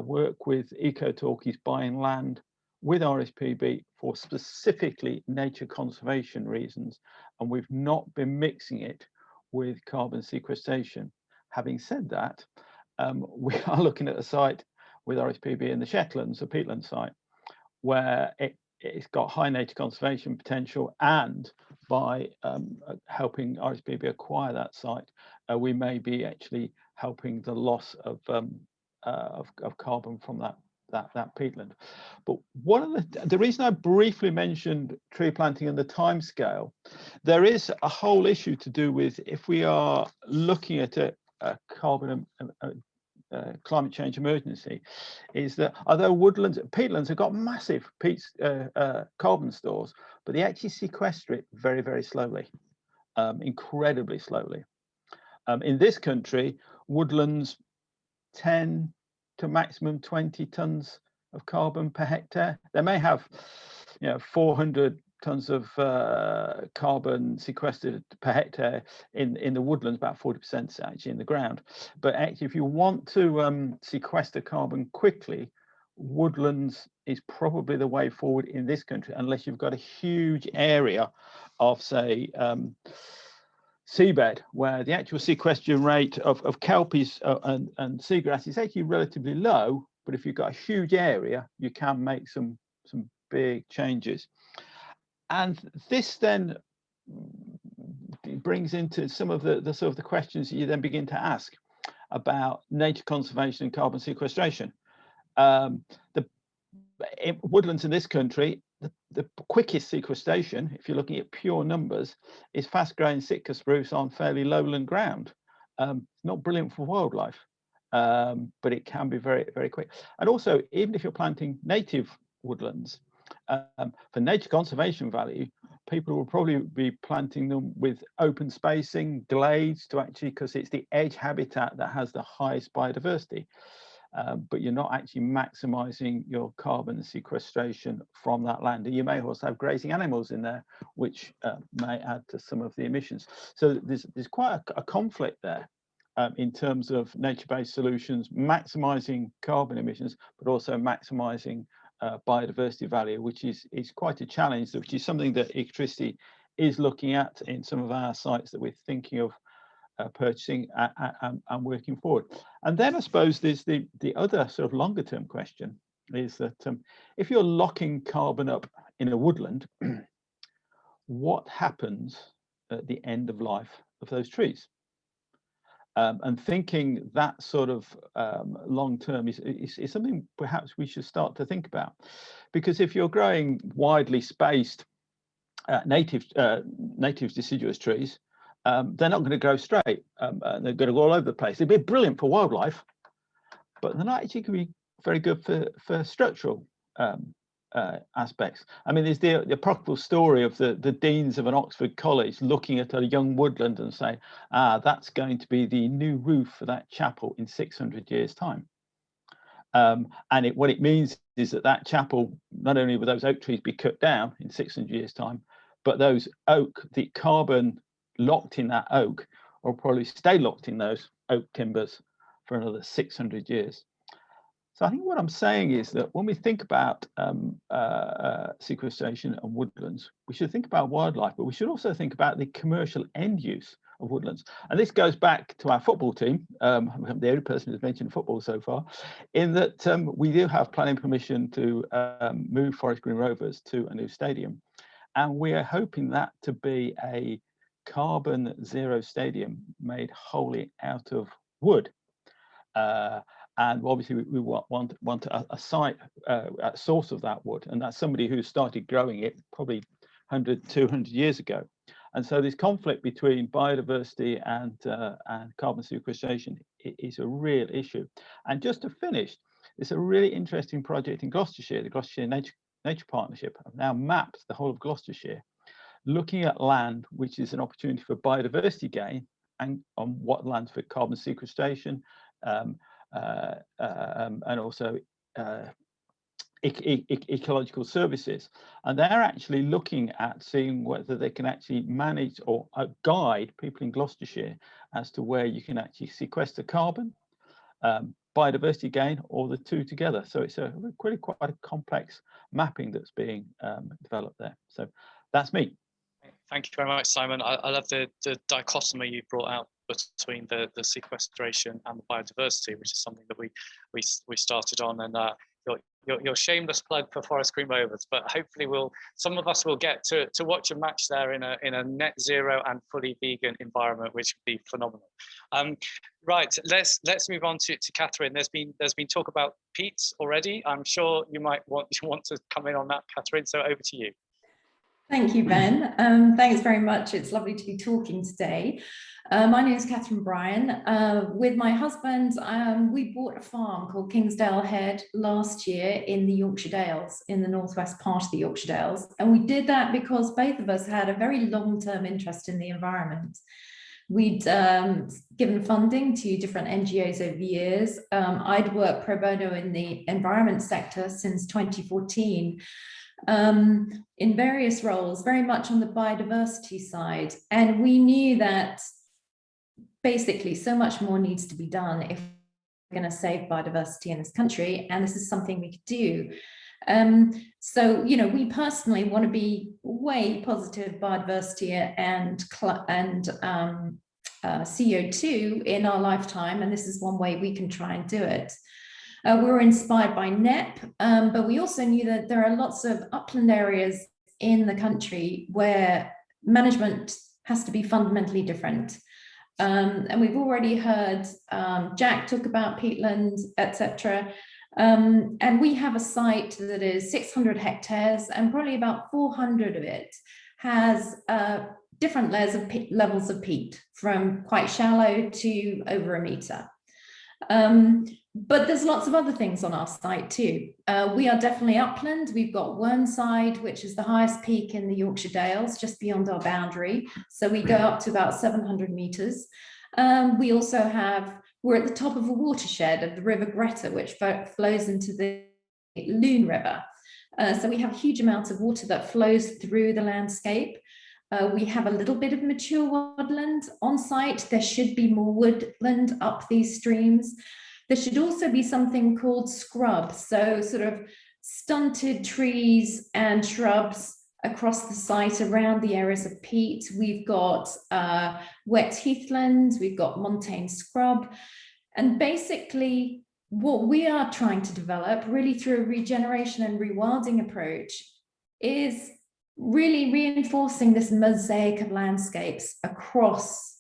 Work with EcoTalk is buying land with RSPB for specifically nature conservation reasons, and we've not been mixing it with carbon sequestration. Having said that, we are looking at a site with RSPB in the Shetlands, a peatland site, where it's got high nature conservation potential, and by helping RSPB acquire that site, we may be actually helping the loss of carbon from that peatland. But one of the reason I briefly mentioned tree planting and the time scale, there is a whole issue to do with, if we are looking at a carbon climate change emergency, is that although peatlands have got massive carbon stores, but they actually sequester it very, very slowly, incredibly slowly. In this country, woodlands 10 to maximum 20 tons of carbon per hectare. They may have 400 tons of carbon sequestered per hectare in the woodlands, about 40% actually in the ground. But actually, if you want to sequester carbon quickly, woodlands is probably the way forward in this country, unless you've got a huge area of, say, seabed, where the actual sequestration rate of kelpies and seagrass is actually relatively low. But if you've got a huge area, you can make some big changes. And this then brings into some of the sort of the questions that you then begin to ask about nature conservation and carbon sequestration. Woodlands in this country, the quickest sequestration, if you're looking at pure numbers, is fast-growing Sitka spruce on fairly lowland ground. Not brilliant for wildlife, but it can be very, very quick. And also, even if you're planting native woodlands, for nature conservation value, people will probably be planting them with open spacing, glades, to actually, because it's the edge habitat that has the highest biodiversity. But you're not actually maximizing your carbon sequestration from that land. And you may also have grazing animals in there, which may add to some of the emissions. So there's quite a conflict there in terms of nature-based solutions, maximizing carbon emissions, but also maximizing biodiversity value, which is quite a challenge, which is something that Ecotricity is looking at in some of our sites that we're thinking of purchasing and working forward. And then I suppose there's the other sort of longer term question is that if you're locking carbon up in a woodland, what happens at the end of life of those trees? And thinking that sort of long term is something perhaps we should start to think about, because if you're growing widely spaced native deciduous trees, they're not going to grow straight. They're going to go all over the place. They'd be brilliant for wildlife, but they're not actually going to be very good for structural aspects. I mean, there's the apocryphal story of the deans of an Oxford college looking at a young woodland and saying, that's going to be the new roof for that chapel in 600 years' time. And what it means is that chapel, not only will those oak trees be cut down in 600 years' time, but those the carbon locked in that oak will probably stay locked in those oak timbers for another 600 years. So I think what I'm saying is that when we think about sequestration and woodlands, we should think about wildlife, but we should also think about the commercial end use of woodlands. And this goes back to our football team. I'm the only person who's mentioned football so far, in that we do have planning permission to move Forest Green Rovers to a new stadium. And we are hoping that to be a carbon zero stadium made wholly out of wood. And obviously we want a site, a source of that wood, and that's somebody who started growing it probably 100, 200 years ago. And so this conflict between biodiversity and carbon sequestration is a real issue. And just to finish, it's a really interesting project in Gloucestershire. The Gloucestershire Nature Partnership have now mapped the whole of Gloucestershire, looking at land which is an opportunity for biodiversity gain and on what lands for carbon sequestration, and also ecological services. And they're actually looking at seeing whether they can actually manage or guide people in Gloucestershire as to where you can actually sequester carbon, biodiversity gain, or the two together. So it's really quite a complex mapping that's being developed there. So that's me. Thank you very much, Simon. I love the dichotomy you brought out between the sequestration and the biodiversity, which is something that we started on, and your shameless plug for Forest Green Rovers, but hopefully some of us will get to watch a match there in a net zero and fully vegan environment, which would be phenomenal. Right, let's move on to Catherine. There's been talk about peat already. I'm sure you might want to come in on that, Catherine. So over to you. Thank you, Ben. Thanks very much. It's lovely to be talking today. My name is Catherine Bryan. With my husband, we bought a farm called Kingsdale Head last year in the Yorkshire Dales, in the northwest part of the Yorkshire Dales. And we did that because both of us had a very long-term interest in the environment. We'd given funding to different NGOs over the years. I'd worked pro bono in the environment sector since 2014. In various roles, very much on the biodiversity side. And we knew that basically so much more needs to be done if we're going to save biodiversity in this country. And this is something we could do. So, you know, we personally want to be way positive biodiversity and CO2 in our lifetime. And this is one way we can try and do it. We were inspired by NEP, but we also knew that there are lots of upland areas in the country where management has to be fundamentally different. And we've already heard Jack talk about peatlands, etc. And we have a site that is 600 hectares, and probably about 400 of it has different levels of peat, from quite shallow to over a metre. But there's lots of other things on our site too. We are definitely upland. We've got Whernside, which is the highest peak in the Yorkshire Dales, just beyond our boundary. So we go up to about 700 metres. We also we're at the top of a watershed of the River Greta, which flows into the Loon River. So we have a huge amount of water that flows through the landscape. We have a little bit of mature woodland on site. There should be more woodland up these streams. There should also be something called scrub, so sort of stunted trees and shrubs across the site around the areas of peat. We've got wet heathland, we've got montane scrub, and basically what we are trying to develop, really through a regeneration and rewilding approach, is really reinforcing this mosaic of landscapes across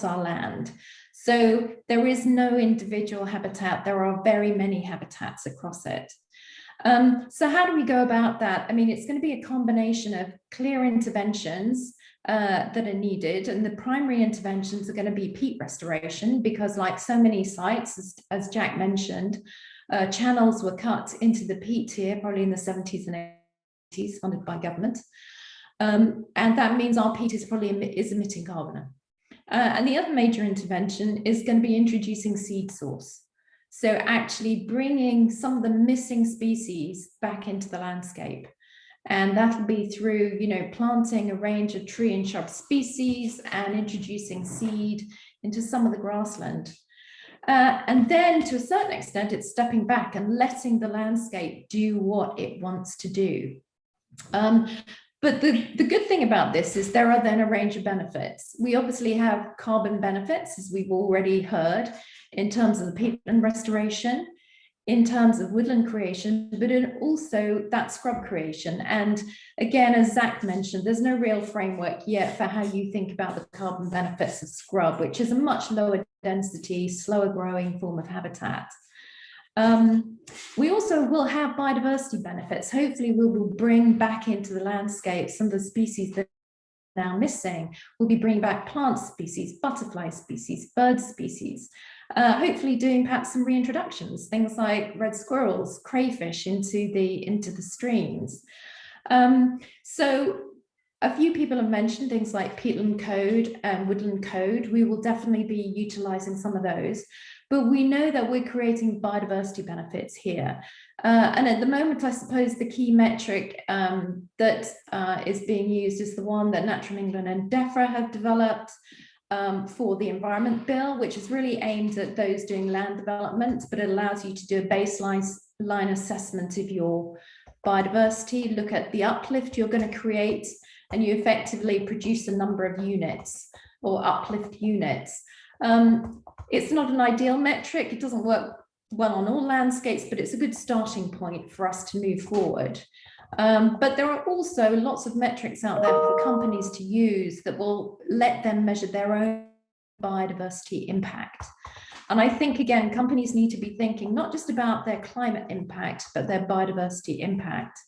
our land. So there is no individual habitat, there are very many habitats across it. So how do we go about that? I mean, it's going to be a combination of clear interventions that are needed, and the primary interventions are going to be peat restoration, because like so many sites, as Jack mentioned, channels were cut into the peat here, probably in the 70s and 80s, funded by government. And that means our peat is probably emitting carbon. And the other major intervention is going to be introducing seed source. So actually bringing some of the missing species back into the landscape. And that'll be through, you know, planting a range of tree and shrub species and introducing seed into some of the grassland. And then to a certain extent, it's stepping back and letting the landscape do what it wants to do. But the good thing about this is there are then a range of benefits. We obviously have carbon benefits, as we've already heard, in terms of the peatland restoration, in terms of woodland creation, but also that scrub creation. And again, as Zach mentioned, there's no real framework yet for how you think about the carbon benefits of scrub, which is a much lower density, slower growing form of habitat. We also will have biodiversity benefits. Hopefully we will bring back into the landscape some of the species that are now missing. We'll be bringing back plant species, butterfly species, bird species, hopefully doing perhaps some reintroductions, things like red squirrels, crayfish into the streams. So a few people have mentioned things like peatland code and woodland code. We will definitely be utilising some of those. But we know that we're creating biodiversity benefits here. And at the moment, I suppose the key metric that is being used is the one that Natural England and DEFRA have developed for the Environment Bill, which is really aimed at those doing land development, but it allows you to do a baseline assessment of your biodiversity, look at the uplift you're going to create, and you effectively produce a number of units or uplift units. It's not an ideal metric. It doesn't work well on all landscapes, but it's a good starting point for us to move forward. But there are also lots of metrics out there for companies to use that will let them measure their own biodiversity impact. And I think, again, companies need to be thinking not just about their climate impact, but their biodiversity impact.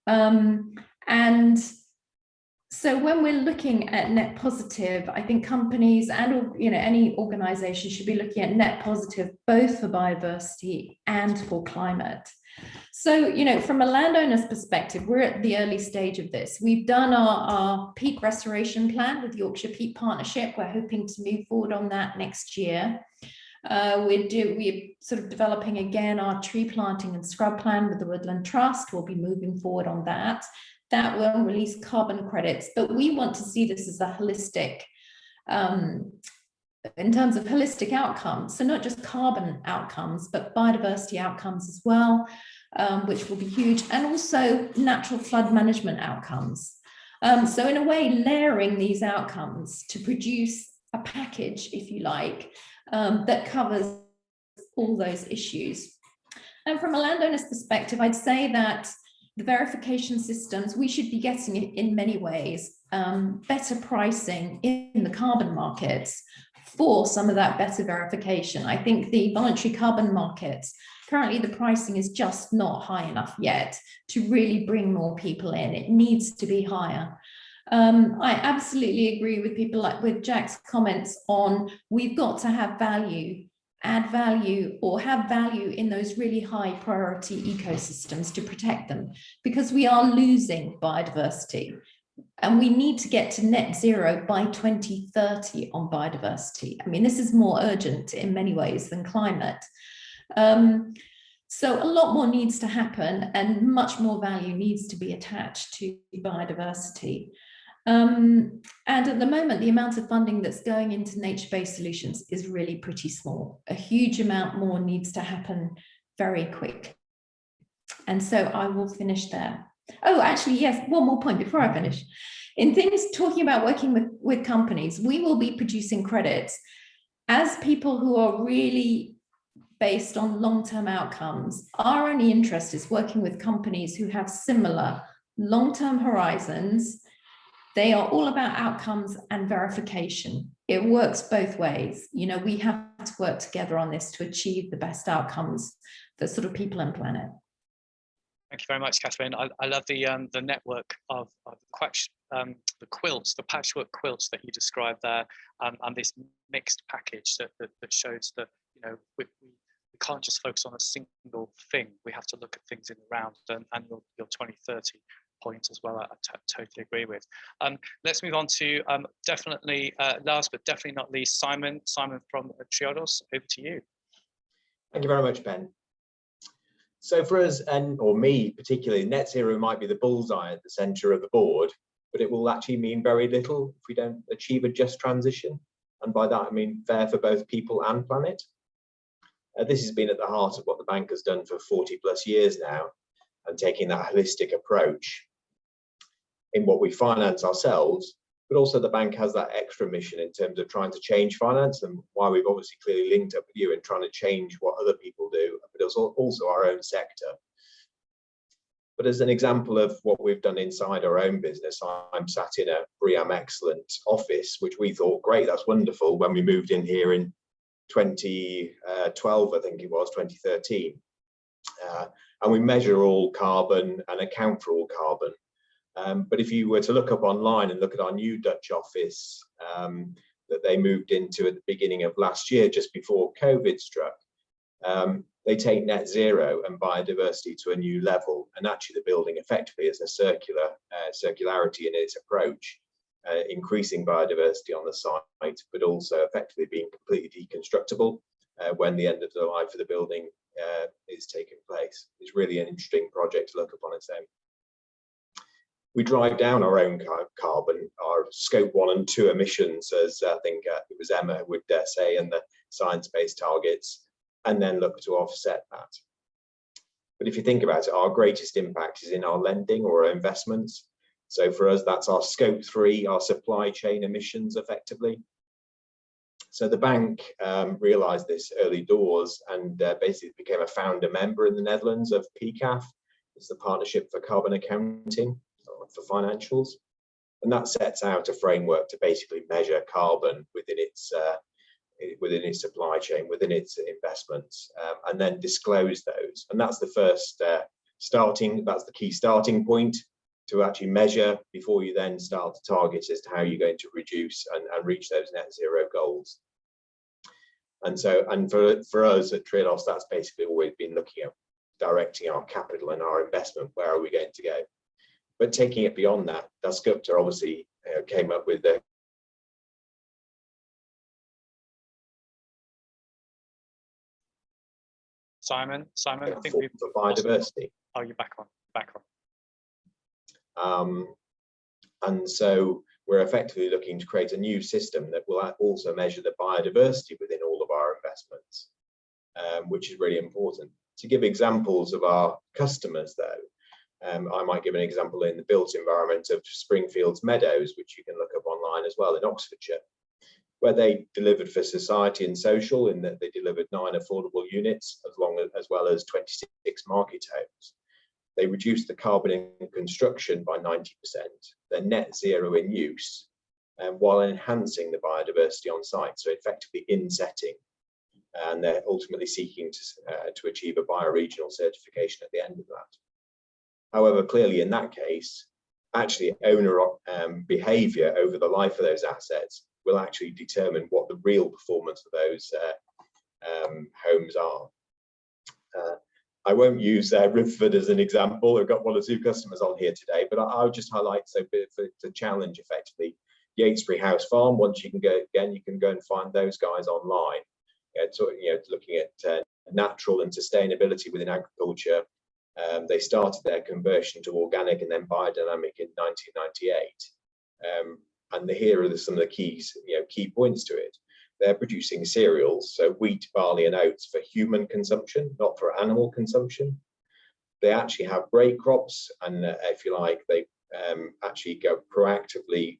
And so when we're looking at net positive, I think companies and any organization should be looking at net positive both for biodiversity and for climate. So, from a landowner's perspective, we're at the early stage of this. We've done our peat restoration plan with Yorkshire Peat Partnership. We're hoping to move forward on that next year. We're sort of developing again our tree planting and scrub plan with the Woodland Trust. We'll be moving forward on that. That will release carbon credits, but we want to see this as a holistic, in terms of holistic outcomes. So not just carbon outcomes, but biodiversity outcomes as well, which will be huge, and also natural flood management outcomes. So in a way, layering these outcomes to produce a package, if you like, that covers all those issues. And from a landowner's perspective, I'd say that the verification systems, we should be getting it in many ways, better pricing in the carbon markets for some of that better verification. I think the voluntary carbon markets, currently the pricing is just not high enough yet to really bring more people in. It needs to be higher. I absolutely agree with people with Jack's comments on we've got to have value, add value, or have value in those really high priority ecosystems to protect them, because we are losing biodiversity. And we need to get to net zero by 2030 on biodiversity. I mean, this is more urgent in many ways than climate. So a lot more needs to happen, and much more value needs to be attached to biodiversity. And at the moment, the amount of funding that's going into nature-based solutions is really pretty small. A huge amount more needs to happen very quick. And so I will finish there. Oh, actually, yes, one more point before I finish. In things talking about working with companies, we will be producing credits as people who are really based on long-term outcomes. Our only interest is working with companies who have similar long-term horizons. They are all about outcomes and verification. It works both ways. We have to work together on this to achieve the best outcomes for sort of people and planet. Thank you very much, Catherine. I love the network of the quilts, the patchwork quilts that you described there, and this mixed package that shows that we can't just focus on a single thing. We have to look at things in the round, and your 2030 point as well. I totally agree with. Let's move on to definitely last but definitely not least, Simon from Triodos. Over to you. Thank you very much, Ben. So for us, or me particularly, net zero might be the bullseye at the centre of the board, but it will actually mean very little if we don't achieve a just transition. And by that, I mean fair for both people and planet. This has been at the heart of what the bank has done for 40 plus years now, and taking that holistic approach in what we finance ourselves, but also the bank has that extra mission in terms of trying to change finance, and why we've obviously clearly linked up with you in trying to change what other people do, but also our own sector. But as an example of what we've done inside our own business, I'm sat in a BREEAM Excellent office, which we thought, great, that's wonderful, when we moved in here in 2012, I think it was, 2013. And we measure all carbon and account for all carbon. But if you were to look up online and look at our new Dutch office that they moved into at the beginning of last year, just before COVID struck, they take net zero and biodiversity to a new level. And actually the building effectively is a circularity in its approach, increasing biodiversity on the site, but also effectively being completely deconstructible when the end of the life of the building is taking place. It's really an interesting project to look up on its own. We drive down our own carbon, our scope 1 and 2 emissions, as I think it was Emma would say, and the science-based targets, and then look to offset that. But if you think about it, our greatest impact is in our lending or our investments. So for us, that's our scope 3, our supply chain emissions effectively. So the bank realized this early doors and basically became a founder member in the Netherlands of PCAF. It's the Partnership for Carbon Accounting for Financials. And that sets out a framework to basically measure carbon within its supply chain, within its investments, and then disclose those. And that's the first that's the key starting point to actually measure before you then start to target as to how you're going to reduce and reach those net zero goals. And so, and for us at Triodos, that's basically always been looking at directing our capital and our investment, where are we going to go? But taking it beyond that, Dasgupta obviously came up with the Simon, I think for biodiversity. Oh, you're back on. And so we're effectively looking to create a new system that will also measure the biodiversity within all of our investments, which is really important. To give examples of our customers, though, I might give an example in the built environment of Springfields Meadows, which you can look up online as well in Oxfordshire, where they delivered for society and social in that they delivered 9 affordable units as well as 26 market homes. They reduced the carbon in construction by 90%. They're net zero in use, while enhancing the biodiversity on site, so effectively insetting. And they're ultimately seeking to achieve a bioregional certification at the end of that. However, clearly in that case, actually owner behaviour over the life of those assets will actually determine what the real performance of those homes are. I won't use Riverford as an example. I've got 1 or 2 customers on here today, but I would just highlight to challenge effectively Yatesbury House Farm. Once you can go again, you can go and find those guys online. So, looking at natural and sustainability within agriculture. They started their conversion to organic and then biodynamic in 1998. And here are some of the key points to it. They're producing cereals, so wheat, barley and oats for human consumption, not for animal consumption. They actually have break crops, and if you like, they actually go proactively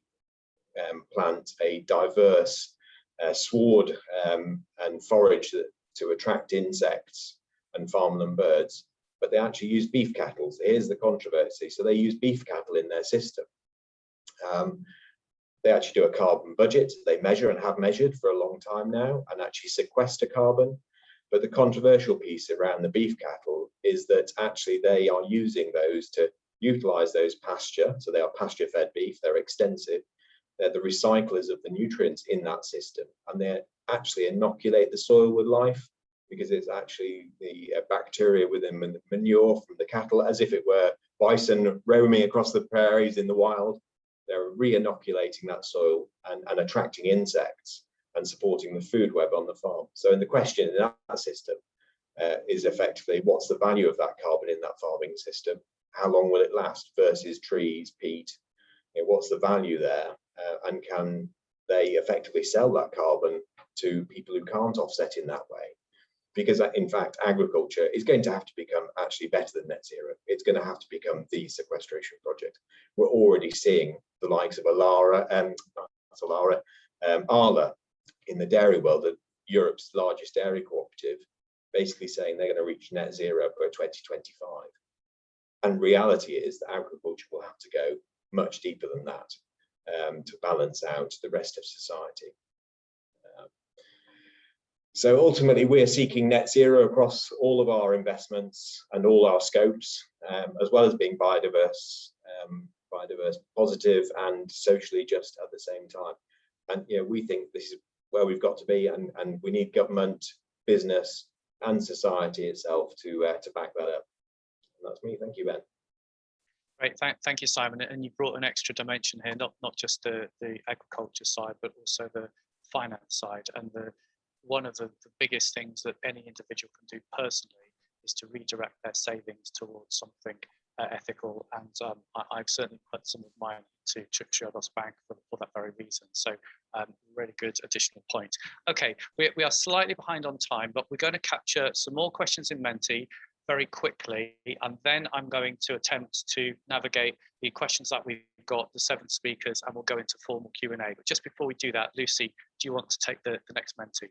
plant a diverse sward and forage to attract insects and farmland birds. But they actually use beef cattle. So here's the controversy. So they use beef cattle in their system. They actually do a carbon budget. They measure and have measured for a long time now and actually sequester carbon. But the controversial piece around the beef cattle is that actually they are using those to utilize those pasture. So they are pasture fed beef. They're extensive. They're the recyclers of the nutrients in that system. And they actually inoculate the soil with life, because it's actually the bacteria within the manure from the cattle, as if it were bison roaming across the prairies in the wild. They're re-inoculating that soil and attracting insects and supporting the food web on the farm. So in the question in that system is effectively, what's the value of that carbon in that farming system? How long will it last versus trees, peat? What's the value there? And can they effectively sell that carbon to people who can't offset in that way? Because in fact, agriculture is going to have to become actually better than net zero. It's going to have to become the sequestration project. We're already seeing the likes of Arla in the dairy world, Europe's largest dairy cooperative, basically saying they're going to reach net zero by 2025. And reality is that agriculture will have to go much deeper than that to balance out the rest of society. So ultimately, we're seeking net zero across all of our investments and all our scopes, as well as being biodiverse, positive, and socially just at the same time. And we think this is where we've got to be, and we need government, business, and society itself to back that up. And that's me. Thank you, Ben. Great, thank you, Simon. And you brought an extra dimension here, not just the agriculture side, but also the finance side. And one of the biggest things that any individual can do personally is to redirect their savings towards something ethical. And I've certainly put some of mine to Triodos Bank for that very reason. So really good additional point. Okay, we are slightly behind on time, but we're going to capture some more questions in Menti. very quickly, and then I'm going to attempt to navigate the questions that we've got, the 7 speakers, and we'll go into formal Q&A. But just before we do that, Lucy, do you want to take the next mentee?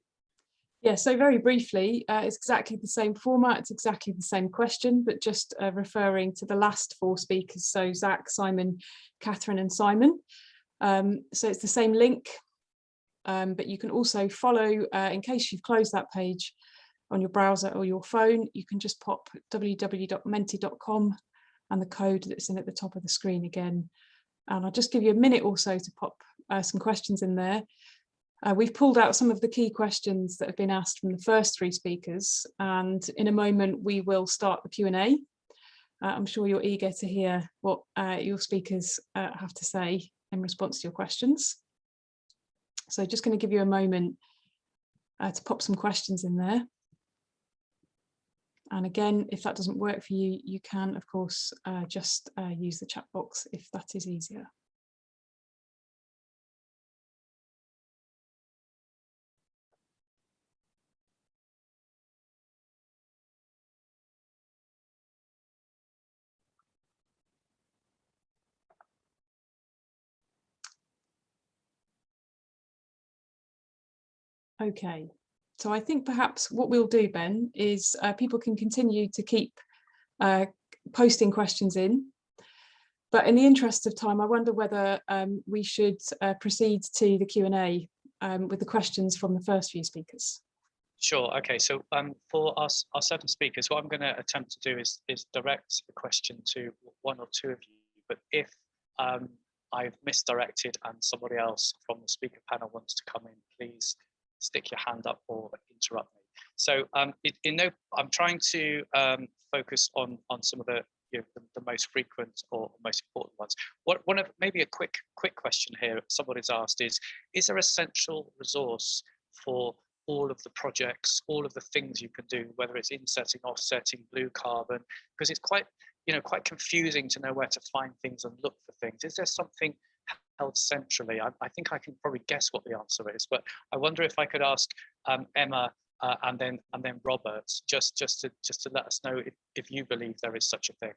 Yeah, so very briefly, it's exactly the same format, it's exactly the same question, but just referring to the last 4 speakers, so Zach, Simon, Catherine and Simon. So it's the same link, but you can also follow, in case you've closed that page on your browser or your phone, you can just pop www.menti.com and the code that's in at the top of the screen again. And I'll just give you a minute or so to pop some questions in there. We've pulled out some of the key questions that have been asked from the first 3 speakers, and in a moment we will start the Q&A. I'm sure you're eager to hear what your speakers have to say in response to your questions. So just going to give you a moment to pop some questions in there. And again, if that doesn't work for you, you can, of course, just use the chat box if that is easier. Okay, so I think perhaps what we'll do, Ben, is people can continue to keep posting questions in. But in the interest of time, I wonder whether we should proceed to the Q&A with the questions from the first few speakers. Sure. Okay. So for us, our 7 speakers, what I'm going to attempt to do is direct the question to 1 or 2 of you. But if I've misdirected and somebody else from the speaker panel wants to come in, please stick your hand up or interrupt me. So I'm trying to focus on some of the most frequent or most important ones. Maybe a quick question here somebody's asked is there a central resource for all of the projects, all of the things you can do, whether it's insetting, offsetting, blue carbon, because it's quite confusing to know where to find things and look for things. Is there something held centrally? I think I can probably guess what the answer is, but I wonder if I could ask Emma and then Robert just to let us know if you believe there is such a thing.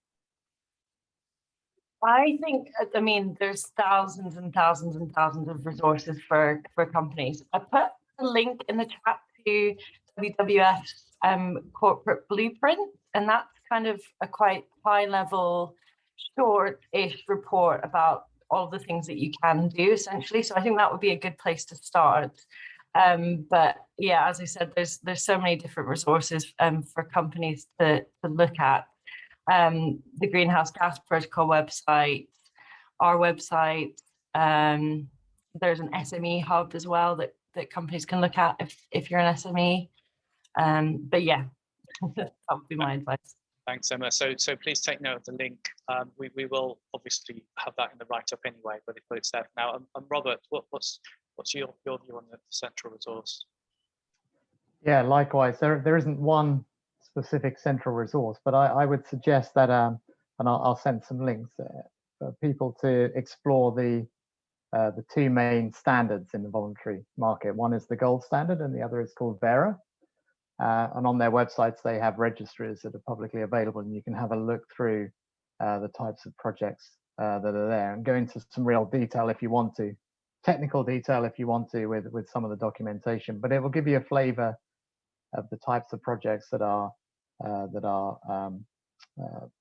I think, I mean, there's thousands and thousands and thousands of resources for companies. I put a link in the chat to WWF's corporate blueprint, and that's kind of a quite high level, short-ish report about all the things that you can do essentially. So I think that would be a good place to start. But yeah, as I said, there's so many different resources for companies to look at. The Greenhouse Gas Protocol website, our website, there's an SME hub as well that companies can look at if you're an SME. But yeah, that would be my advice. Thanks, Emma. So please take note of the link. We will obviously have that in the write-up anyway, but it's there now. And Robert, what's your view on the central resource? Yeah, likewise. There isn't one specific central resource, but I would suggest that, and I'll send some links for people to explore the 2 main standards in the voluntary market. One is the gold standard and the other is called Vera. And on their websites, they have registries that are publicly available, and you can have a look through the types of projects that are there and go into some real detail if you want to, technical detail if you want to with some of the documentation, but it will give you a flavor of the types of projects that are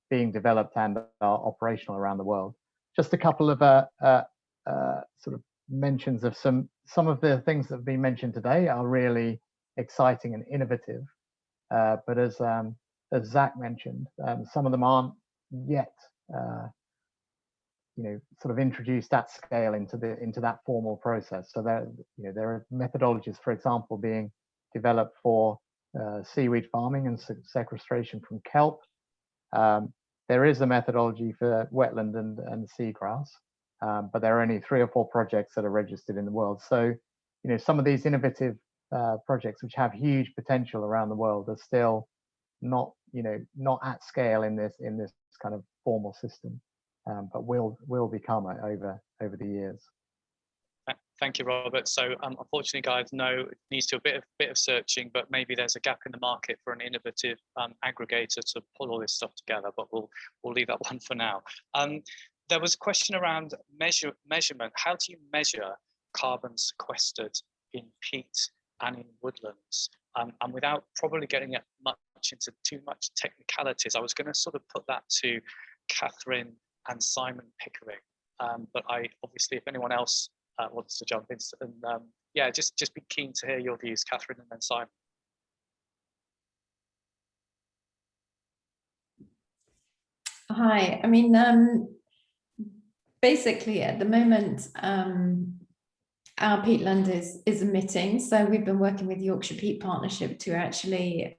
being developed and are operational around the world. Just a couple of sort of mentions of some of the things that have been mentioned today are really exciting and innovative, but as Zach mentioned, some of them aren't yet sort of introduced at scale into that formal process. So there are methodologies, for example, being developed for seaweed farming and sequestration from kelp. There is a methodology for wetland and seagrass, but there are only 3 or 4 projects that are registered in the world. So some of these innovative projects which have huge potential around the world are still not at scale in this kind of formal system, but will become over the years. Thank you, Robert. So unfortunately, guys, no, it needs to a bit of searching, but maybe there's a gap in the market for an innovative aggregator to pull all this stuff together, but we'll leave that one for now. There was a question around measurement. How do you measure carbon sequestered in peat and in woodlands? And without probably getting much into too much technicalities, I was going to sort of put that to Catherine and Simon Pickering. But I obviously, if anyone else wants to jump in, and yeah, just be keen to hear your views, Catherine, and then Simon. Hi, I mean, basically at the moment, our peatland is emitting. So we've been working with Yorkshire Peat Partnership to actually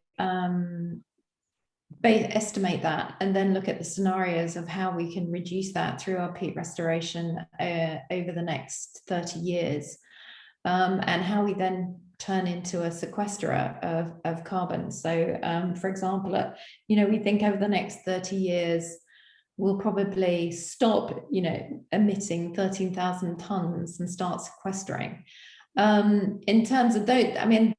estimate that and then look at the scenarios of how we can reduce that through our peat restoration over the next 30 years, and how we then turn into a sequesterer of carbon. So for example, we think over the next 30 years we'll probably stop emitting 13,000 tons and start sequestering. In terms of those, I mean,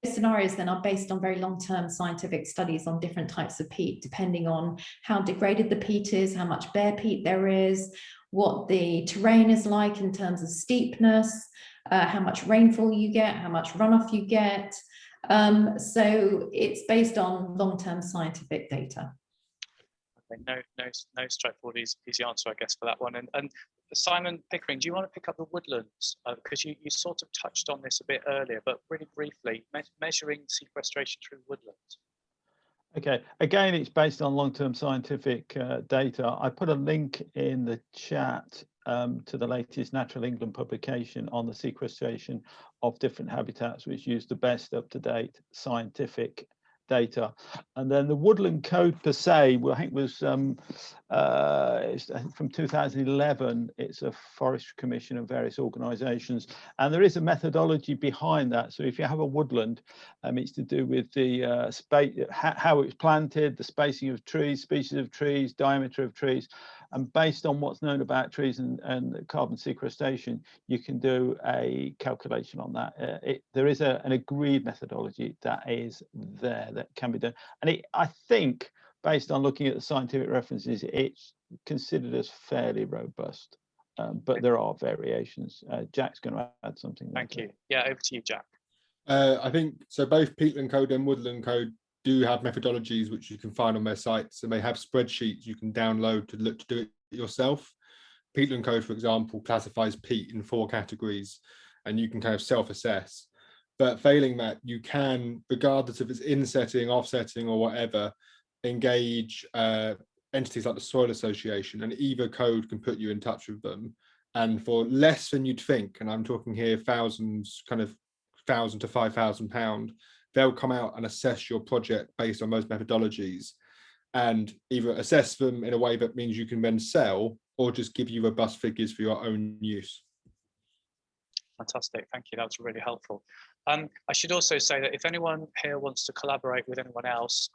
scenarios then are based on very long-term scientific studies on different types of peat, depending on how degraded the peat is, how much bare peat there is, what the terrain is like in terms of steepness, how much rainfall you get, how much runoff you get. So it's based on long-term scientific data. Okay, no straightforward easy answer, I guess, for that one. And Simon Pickering, do you want to pick up the woodlands? Because you sort of touched on this a bit earlier, but really briefly, measuring sequestration through woodlands. Okay, again, it's based on long-term scientific data. I put a link in the chat to the latest Natural England publication on the sequestration of different habitats, which use the best up-to-date scientific data. And then the woodland code per se, well, I think was from 2011. It's a forestry commission of various organizations, and there is a methodology behind that. So if you have a woodland, it's to do with the space, how it's planted, the spacing of trees, species of trees, diameter of trees, and based on what's known about trees and carbon sequestration, you can do a calculation on that. There is an agreed methodology that is there that can be done, and I think, based on looking at the scientific references, it's considered as fairly robust, but there are variations. Jack's going to add something. Thank you. Yeah, over to you, Jack. I think so. Both peatland code and woodland code do have methodologies which you can find on their sites, and they have spreadsheets you can download to look to do it yourself. Peatland code, for example, classifies peat in 4 categories, and you can kind of self-assess. But failing that, you can, regardless if it's insetting, offsetting, or whatever, engage entities like the Soil Association, and either code can put you in touch with them. And for less than you'd think, and I'm talking here thousands, kind of £1,000 to £5,000, they'll come out and assess your project based on those methodologies, and either assess them in a way that means you can then sell, or just give you robust figures for your own use. Fantastic, thank you. That was really helpful. I should also say that if anyone here wants to collaborate with anyone else,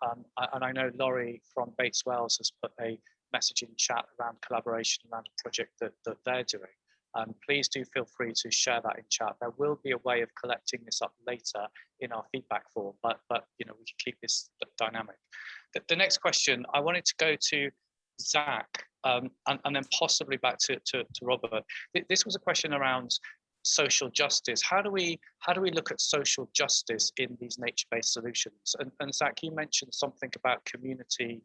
and I know Laurie from Bates Wells has put a message in chat around collaboration around a project that they're doing. Please do feel free to share that in chat. There will be a way of collecting this up later in our feedback form, but we can keep this dynamic. The next question, I wanted to go to Zach, and then possibly back to Robert. This was a question around social justice. How do we look at social justice in these nature-based solutions? And Zach, you mentioned something about community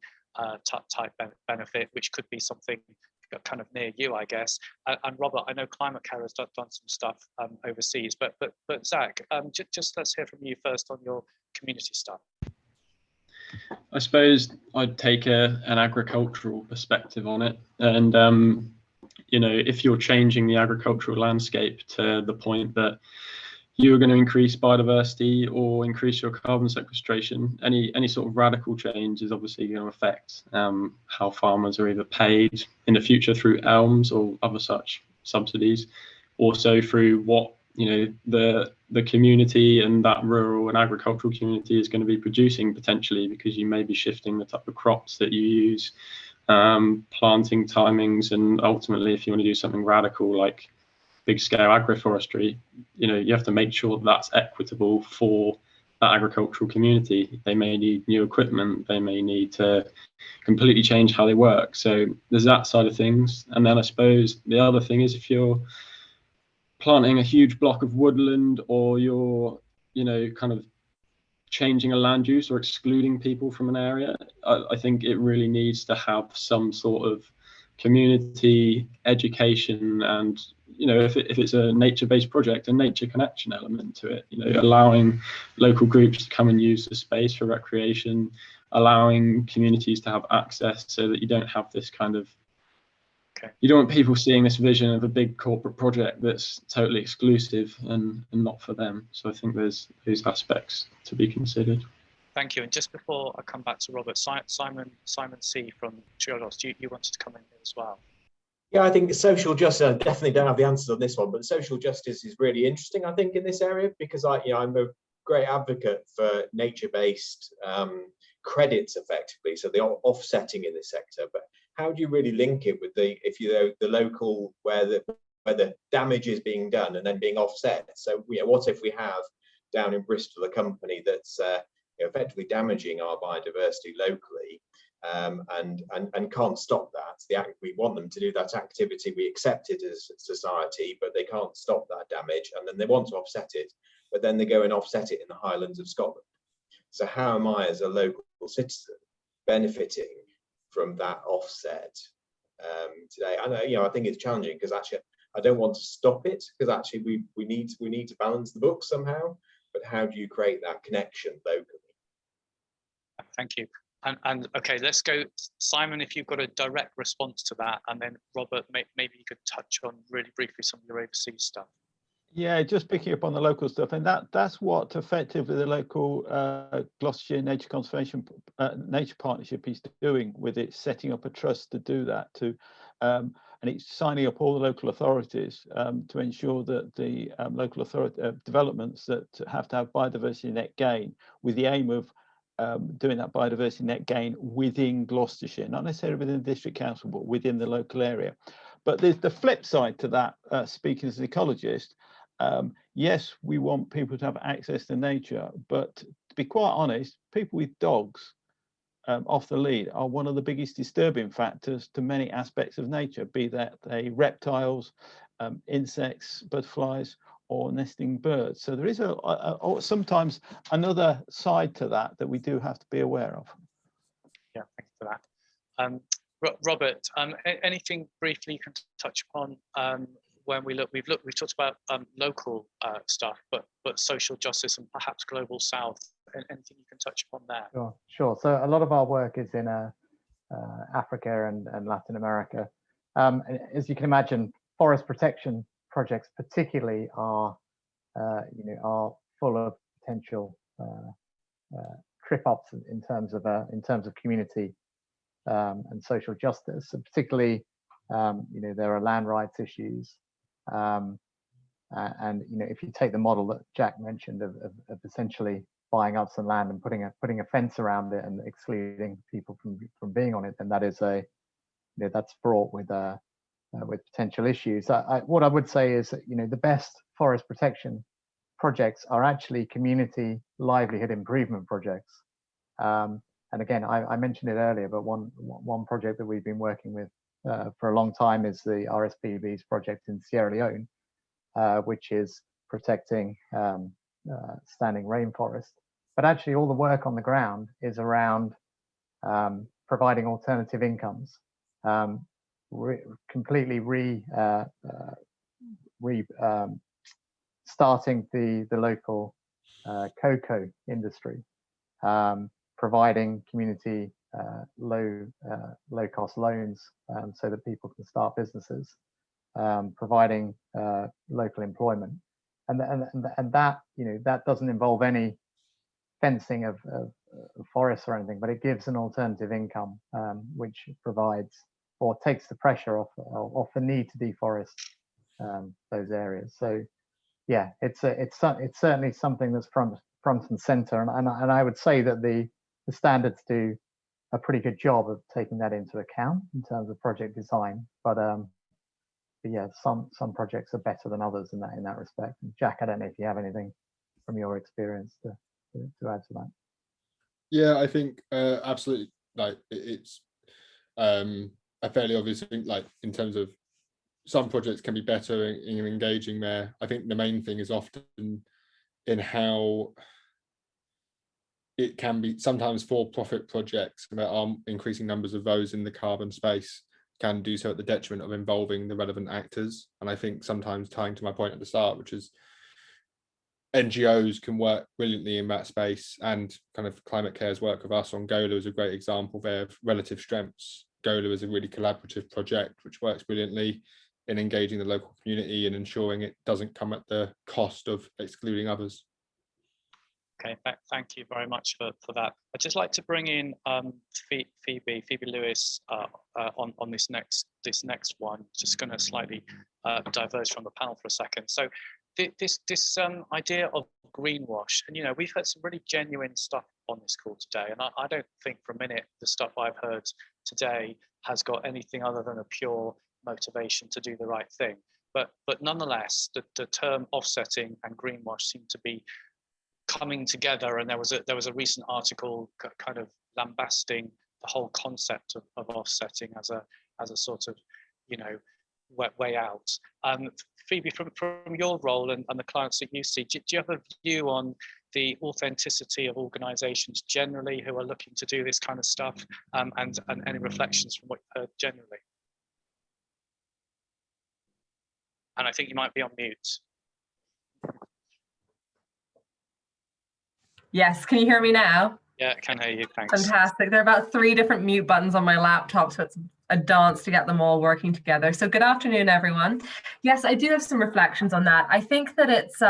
type benefit, which could be something kind of near you, I guess. And Robert, I know ClimateCare has done some stuff overseas, but Zach, just let's hear from you first on your community stuff. I suppose I'd take an agricultural perspective on it, and if you're changing the agricultural landscape to the point that you're going to increase biodiversity or increase your carbon sequestration, any sort of radical change is obviously going to affect how farmers are either paid in the future through ELMs or other such subsidies, also through what the community and that rural and agricultural community is going to be producing potentially, because you may be shifting the type of crops that you use, planting timings, and ultimately if you want to do something radical like big scale agroforestry, you have to make sure that's equitable for that agricultural community. They may need new equipment, they may need to completely change how they work. So there's that side of things. And then I suppose the other thing is, if you're planting a huge block of woodland, or you're, kind of changing a land use or excluding people from an area, I think it really needs to have some sort of community education, and if it's a nature-based project, a nature connection element to it, allowing local groups to come and use the space for recreation, allowing communities to have access, so that you don't have this kind of, you don't want people seeing this vision of a big corporate project that's totally exclusive and not for them. So I think there's these aspects to be considered. Thank you. And just before I come back to Robert, Simon C from Triodos, you wanted to come in here as well. Yeah, I think social justice, I definitely don't have the answers on this one, but social justice is really interesting, I think, in this area, because I'm a great advocate for nature-based credits, effectively, so the offsetting in this sector. But how do you really link it with the local where the damage is being done and then being offset? So what if we have down in Bristol a company that's effectively damaging our biodiversity locally, and can't stop that? We want them to do that activity, we accept it as a society, but they can't stop that damage, and then they want to offset it, but then they go and offset it in the Highlands of Scotland. So how am I, as a local citizen, benefiting from that offset today? I think it's challenging, because actually I don't want to stop it, because actually we need to balance the books somehow. But how do you create that connection locally? Thank you. And okay, let's go, Simon, if you've got a direct response to that, and then Robert, maybe you could touch on really briefly some of your overseas stuff. Yeah, just picking up on the local stuff, and that's what effectively the local Gloucestershire Nature Conservation Nature Partnership is doing, with it setting up a trust to do that, and it's signing up all the local authorities to ensure that the local authority developments that have to have biodiversity net gain, with the aim of doing that biodiversity net gain within Gloucestershire, not necessarily within the district council, but within the local area. But there's the flip side to that, speaking as an ecologist. Yes, we want people to have access to nature, but to be quite honest, people with dogs off the lead are one of the biggest disturbing factors to many aspects of nature, be that they reptiles, insects, butterflies, or nesting birds. So there is sometimes another side to that we do have to be aware of. Yeah, thank you for that. Robert, anything briefly you can touch upon when we've talked about local stuff, but social justice and perhaps global south. Anything you can touch upon there? Sure. So a lot of our work is in Africa and Latin America. As you can imagine, forest protection projects particularly are full of potential trip ups in terms of community and social justice. So particularly, there are land rights issues, and if you take the model that Jack mentioned of essentially buying up some land and putting a fence around it and excluding people from being on it, then that is that's fraught with potential issues. What I would say is that the best forest protection projects are actually community livelihood improvement projects. And again, I mentioned it earlier, but one project that we've been working with for a long time is the RSPB's project in Sierra Leone, which is protecting standing rainforest. But actually, all the work on the ground is around providing alternative incomes, completely starting the local cocoa industry, providing community low cost loans so that people can start businesses, providing local employment, and that that doesn't involve any fencing of forests or anything, but it gives an alternative income which provides or takes the pressure off the need to deforest those areas. So yeah, it's certainly something that's front and center, and I would say that the standards do a pretty good job of taking that into account in terms of project design. But yeah, some projects are better than others in that respect. And Jack, I don't know if you have anything from your experience to add to that. Yeah, I think absolutely. Like it's a fairly obvious thing. Like in terms of some projects can be better in engaging there. I think the main thing is often in how it can be sometimes for-profit projects that are increasing numbers of those in the carbon space can do so at the detriment of involving the relevant actors. And I think sometimes, tying to my point at the start, which is NGOs can work brilliantly in that space, and kind of ClimateCare's work with us on GOLA is a great example there of relative strengths. GOLA is a really collaborative project which works brilliantly in engaging the local community and ensuring it doesn't come at the cost of excluding others. Okay, thank you very much for that. I'd just like to bring in Phoebe Lewis on this next one. Just going to slightly diverge from the panel for a second. So this idea of greenwash, and you know, we've heard some really genuine stuff on this call today, and I don't think for a minute the stuff I've heard today has got anything other than a pure motivation to do the right thing. But nonetheless, the term offsetting and greenwash seem to be coming together, and there was a recent article kind of lambasting the whole concept of offsetting as a sort of, you know, way out. Phoebe, from your role and the clients that you see, do you have a view on the authenticity of organisations generally who are looking to do this kind of stuff, and any reflections from what you've heard generally? And I think you might be on mute. Yes, can you hear me now? Yeah, I can hear you, thanks. Fantastic. There are about 3 different mute buttons on my laptop, so it's a dance to get them all working together. So good afternoon, everyone. Yes, I do have some reflections on that. I think that it's,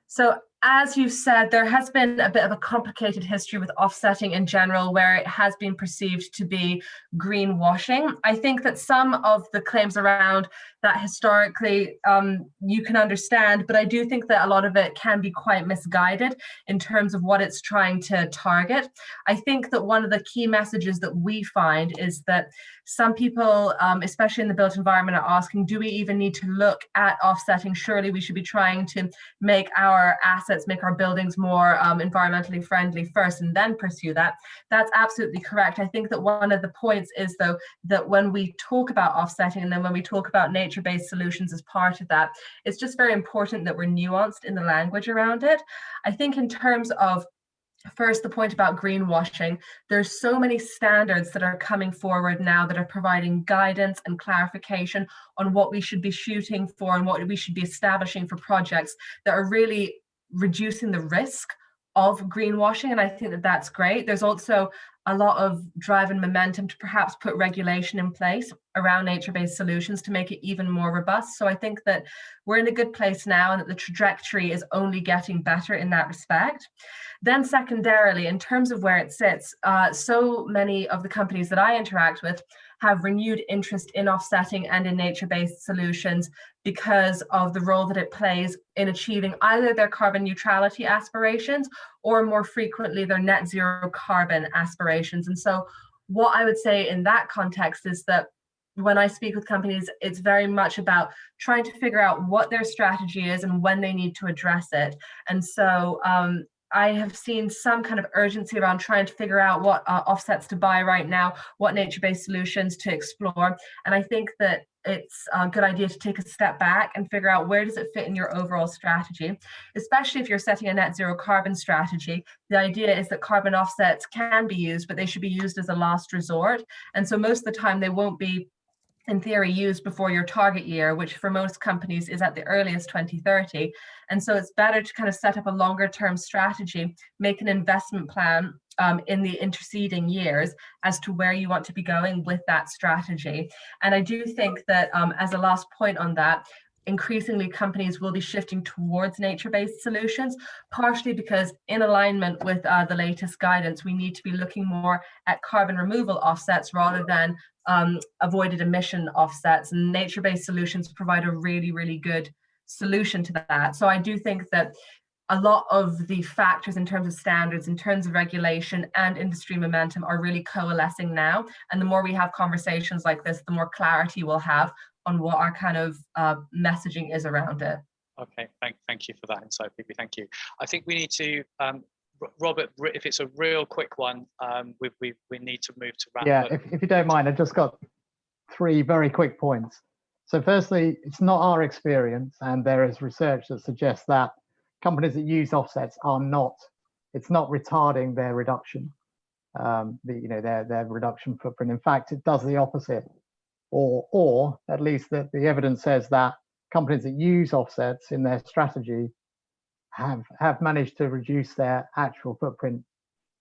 so as you said, there has been a bit of a complicated history with offsetting in general, where it has been perceived to be greenwashing. I think that some of the claims around that historically you can understand, but I do think that a lot of it can be quite misguided in terms of what it's trying to target. I think that one of the key messages that we find is that some people, especially in the built environment, are asking, do we even need to look at offsetting? Surely we should be trying to make our assets, make our buildings more environmentally friendly first and then pursue that. That's absolutely correct. I think that one of the points is, though, that when we talk about offsetting and then when we talk about nature-based solutions as part of that, it's just very important that we're nuanced in the language around it. I think in terms of first, the point about greenwashing, there's so many standards that are coming forward now that are providing guidance and clarification on what we should be shooting for and what we should be establishing for projects that are really reducing the risk of greenwashing. And I think that that's great. There's also a lot of drive and momentum to perhaps put regulation in place around nature-based solutions to make it even more robust. So I think that we're in a good place now and that the trajectory is only getting better in that respect. Then secondarily, in terms of where it sits, so many of the companies that I interact with have renewed interest in offsetting and in nature-based solutions because of the role that it plays in achieving either their carbon neutrality aspirations or more frequently their net zero carbon aspirations. And so what I would say in that context is that when I speak with companies, it's very much about trying to figure out what their strategy is and when they need to address it. And so I have seen some kind of urgency around trying to figure out what offsets to buy right now, what nature-based solutions to explore. And I think that it's a good idea to take a step back and figure out where does it fit in your overall strategy, especially if you're setting a net zero carbon strategy. The idea is that carbon offsets can be used, but they should be used as a last resort. And so most of the time they won't be, in theory, used before your target year, which for most companies is at the earliest 2030. And so it's better to kind of set up a longer term strategy, make an investment plan in the interceding years as to where you want to be going with that strategy. And I do think that as a last point on that, increasingly companies will be shifting towards nature-based solutions, partially because in alignment with the latest guidance, we need to be looking more at carbon removal offsets rather than avoided emission offsets, and nature-based solutions provide a really, really good solution to that. So I do think that a lot of the factors in terms of standards, in terms of regulation and industry momentum are really coalescing now. And the more we have conversations like this, the more clarity we'll have on what our kind of messaging is around it. Okay, thank you for that insight, Phoebe. Thank you. I think we need to, Robert, if it's a real quick one, we need to move to wrap. Yeah, if you don't mind, I've just got 3 very quick points. So firstly, it's not our experience, and there is research that suggests that companies that use offsets it's not retarding their reduction, their reduction footprint. In fact, it does the opposite, or at least the evidence says that companies that use offsets in their strategy have managed to reduce their actual footprint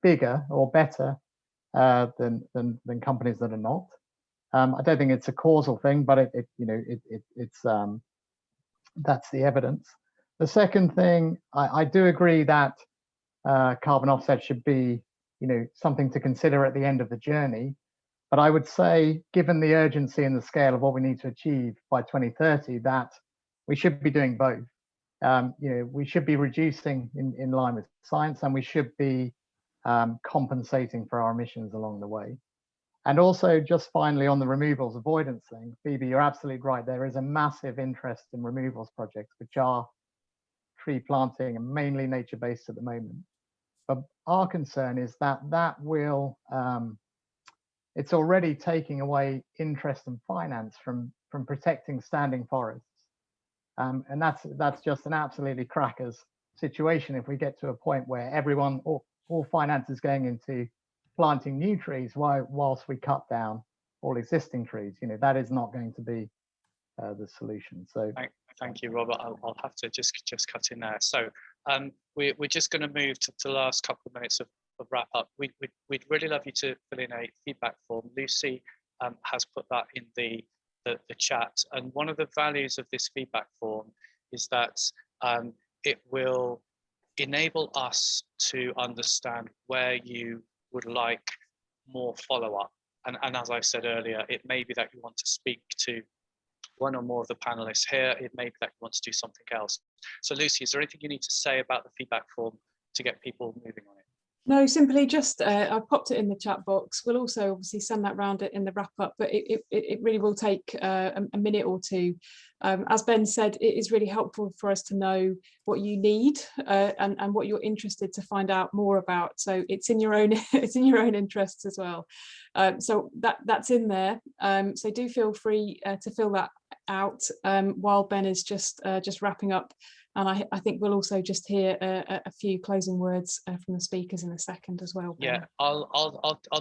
bigger or better than companies that are not. I don't think it's a causal thing, but that's the evidence. The second thing, I do agree that carbon offset should be, something to consider at the end of the journey. But I would say, given the urgency and the scale of what we need to achieve by 2030, that we should be doing both. We should be reducing in line with science, and we should be compensating for our emissions along the way. And also, just finally, on the removals avoidance thing, Phoebe, you're absolutely right. There is a massive interest in removals projects, which are tree planting and mainly nature-based at the moment. But our concern is that will, it's already taking away interest and finance from protecting standing forests. And that's just an absolutely crackers situation if we get to a point where all finance is going into planting new trees whilst we cut down all existing trees. That is not going to be the solution. So thank you, Robert. I'll have to just cut in there. So we're just going to move to the last couple of minutes of wrap up. We'd really love you to fill in a feedback form. Lucy has put that in the chat, and one of the values of this feedback form is that it will enable us to understand where you would like more follow-up. And as I said earlier, it may be that you want to speak to one or more of the panelists here. It may be that you want to do something else. So Lucy, is there anything you need to say about the feedback form to get people moving on it? No, simply just I popped it in the chat box. We'll also obviously send that round in the wrap up, but it really will take a minute or two. As Ben said, it is really helpful for us to know what you need and what you're interested to find out more about. So it's in your own interests as well. So that's in there. So do feel free to fill that out while Ben is just wrapping up. And I think we'll also just hear a few closing words from the speakers in a second as well. Yeah, I'll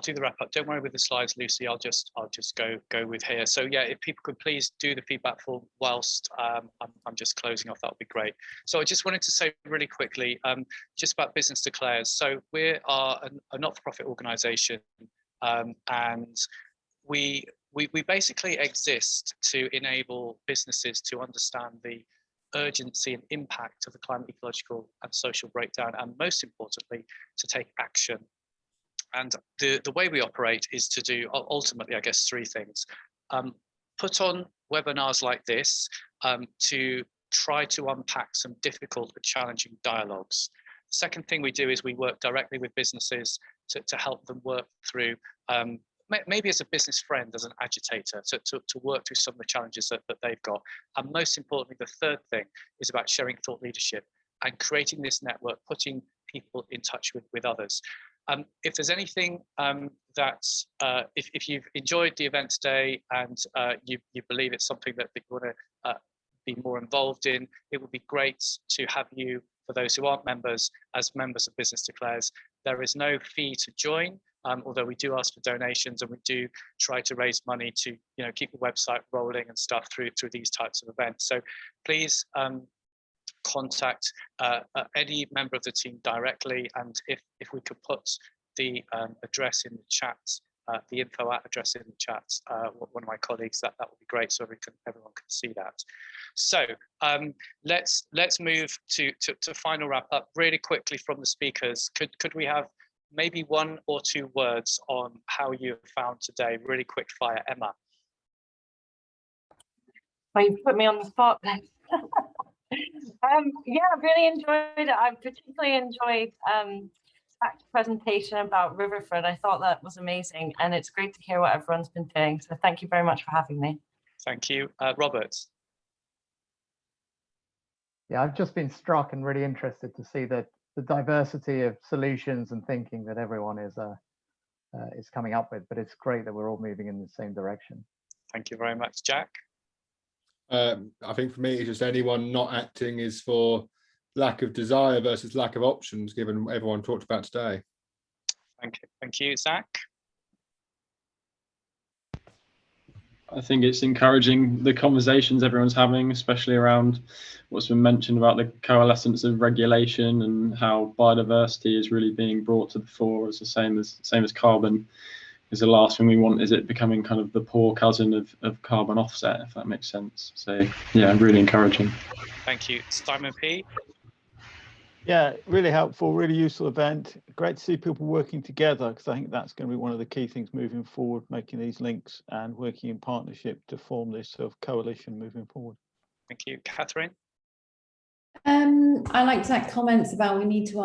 do the wrap up. Don't worry with the slides, Lucy. I'll just go with here. So yeah, if people could please do the feedback form whilst I'm just closing off, that would be great. So I just wanted to say really quickly, just about business declares. So we are a not-for-profit organisation, and we basically exist to enable businesses to understand the urgency and impact of the climate, ecological and social breakdown, and most importantly, to take action. And the way we operate is to do ultimately, I guess, 3 things. Put on webinars like this to try to unpack some difficult but challenging dialogues. The second thing we do is we work directly with businesses to help them work through maybe as a business friend, as an agitator, to work through some of the challenges that they've got. And most importantly, the third thing is about sharing thought leadership and creating this network, putting people in touch with others. If there's anything if you've enjoyed the event today and you believe it's something that you want to be more involved in, it would be great to have you, for those who aren't members, as members of Business Declares. There is no fee to join. Although we do ask for donations and we do try to raise money to keep the website rolling and stuff through these types of events. So please contact any member of the team directly, and if we could put the address in the chat, the info address in the chat, one of my colleagues, that would be great, so everyone can see that. So let's move to final wrap up really quickly from the speakers. Could we have maybe 1 or 2 words on how you have found today? Really quick fire, Emma. Well, you put me on the spot then. Yeah, I really enjoyed it. I particularly enjoyed Zach's presentation about Riverford. I thought that was amazing, and it's great to hear what everyone's been doing. So thank you very much for having me. Thank you. Robert. Yeah, I've just been struck and really interested to see the diversity of solutions and thinking that everyone is coming up with, but it's great that we're all moving in the same direction. Thank you very much, Jack. I think for me, it's just anyone not acting is for lack of desire versus lack of options, given what everyone talked about today. Thank you, Zach. I think it's encouraging the conversations everyone's having, especially around what's been mentioned about the coalescence of regulation and how biodiversity is really being brought to the fore as the same as carbon. Because the last thing we want is it becoming kind of the poor cousin of carbon offset, if that makes sense. So yeah, really encouraging. Thank you. Simon P. Yeah, really helpful, really useful event. Great to see people working together, because I think that's going to be one of the key things moving forward, making these links and working in partnership to form this sort of coalition moving forward. Thank you. Catherine. I liked that comments about we need to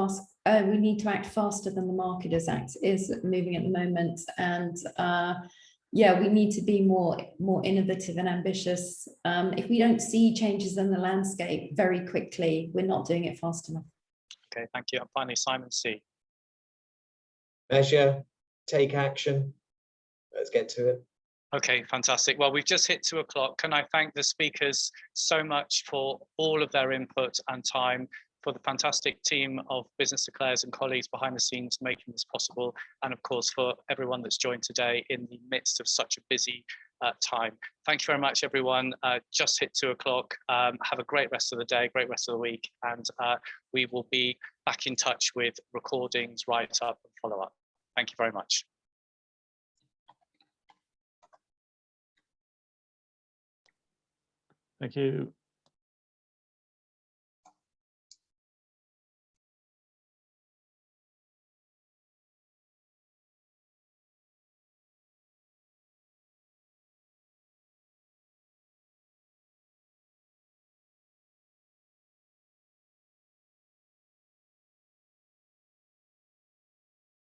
act faster than the market is moving at the moment, and yeah, we need to be more innovative and ambitious. If we don't see changes in the landscape very quickly, we're not doing it fast enough. Okay, thank you. And finally, Simon C. Measure, take action. Let's get to it. Okay, fantastic. Well, we've just hit 2 o'clock. Can I thank the speakers so much for all of their input and time, for the fantastic team of business declares and colleagues behind the scenes making this possible, and of course for everyone that's joined today in the midst of such a busy time. Thank you very much, everyone. Just hit 2 o'clock. Have a great rest of the day, great rest of the week, and we will be back in touch with recordings, write-up and follow-up. Thank you very much. Thank you.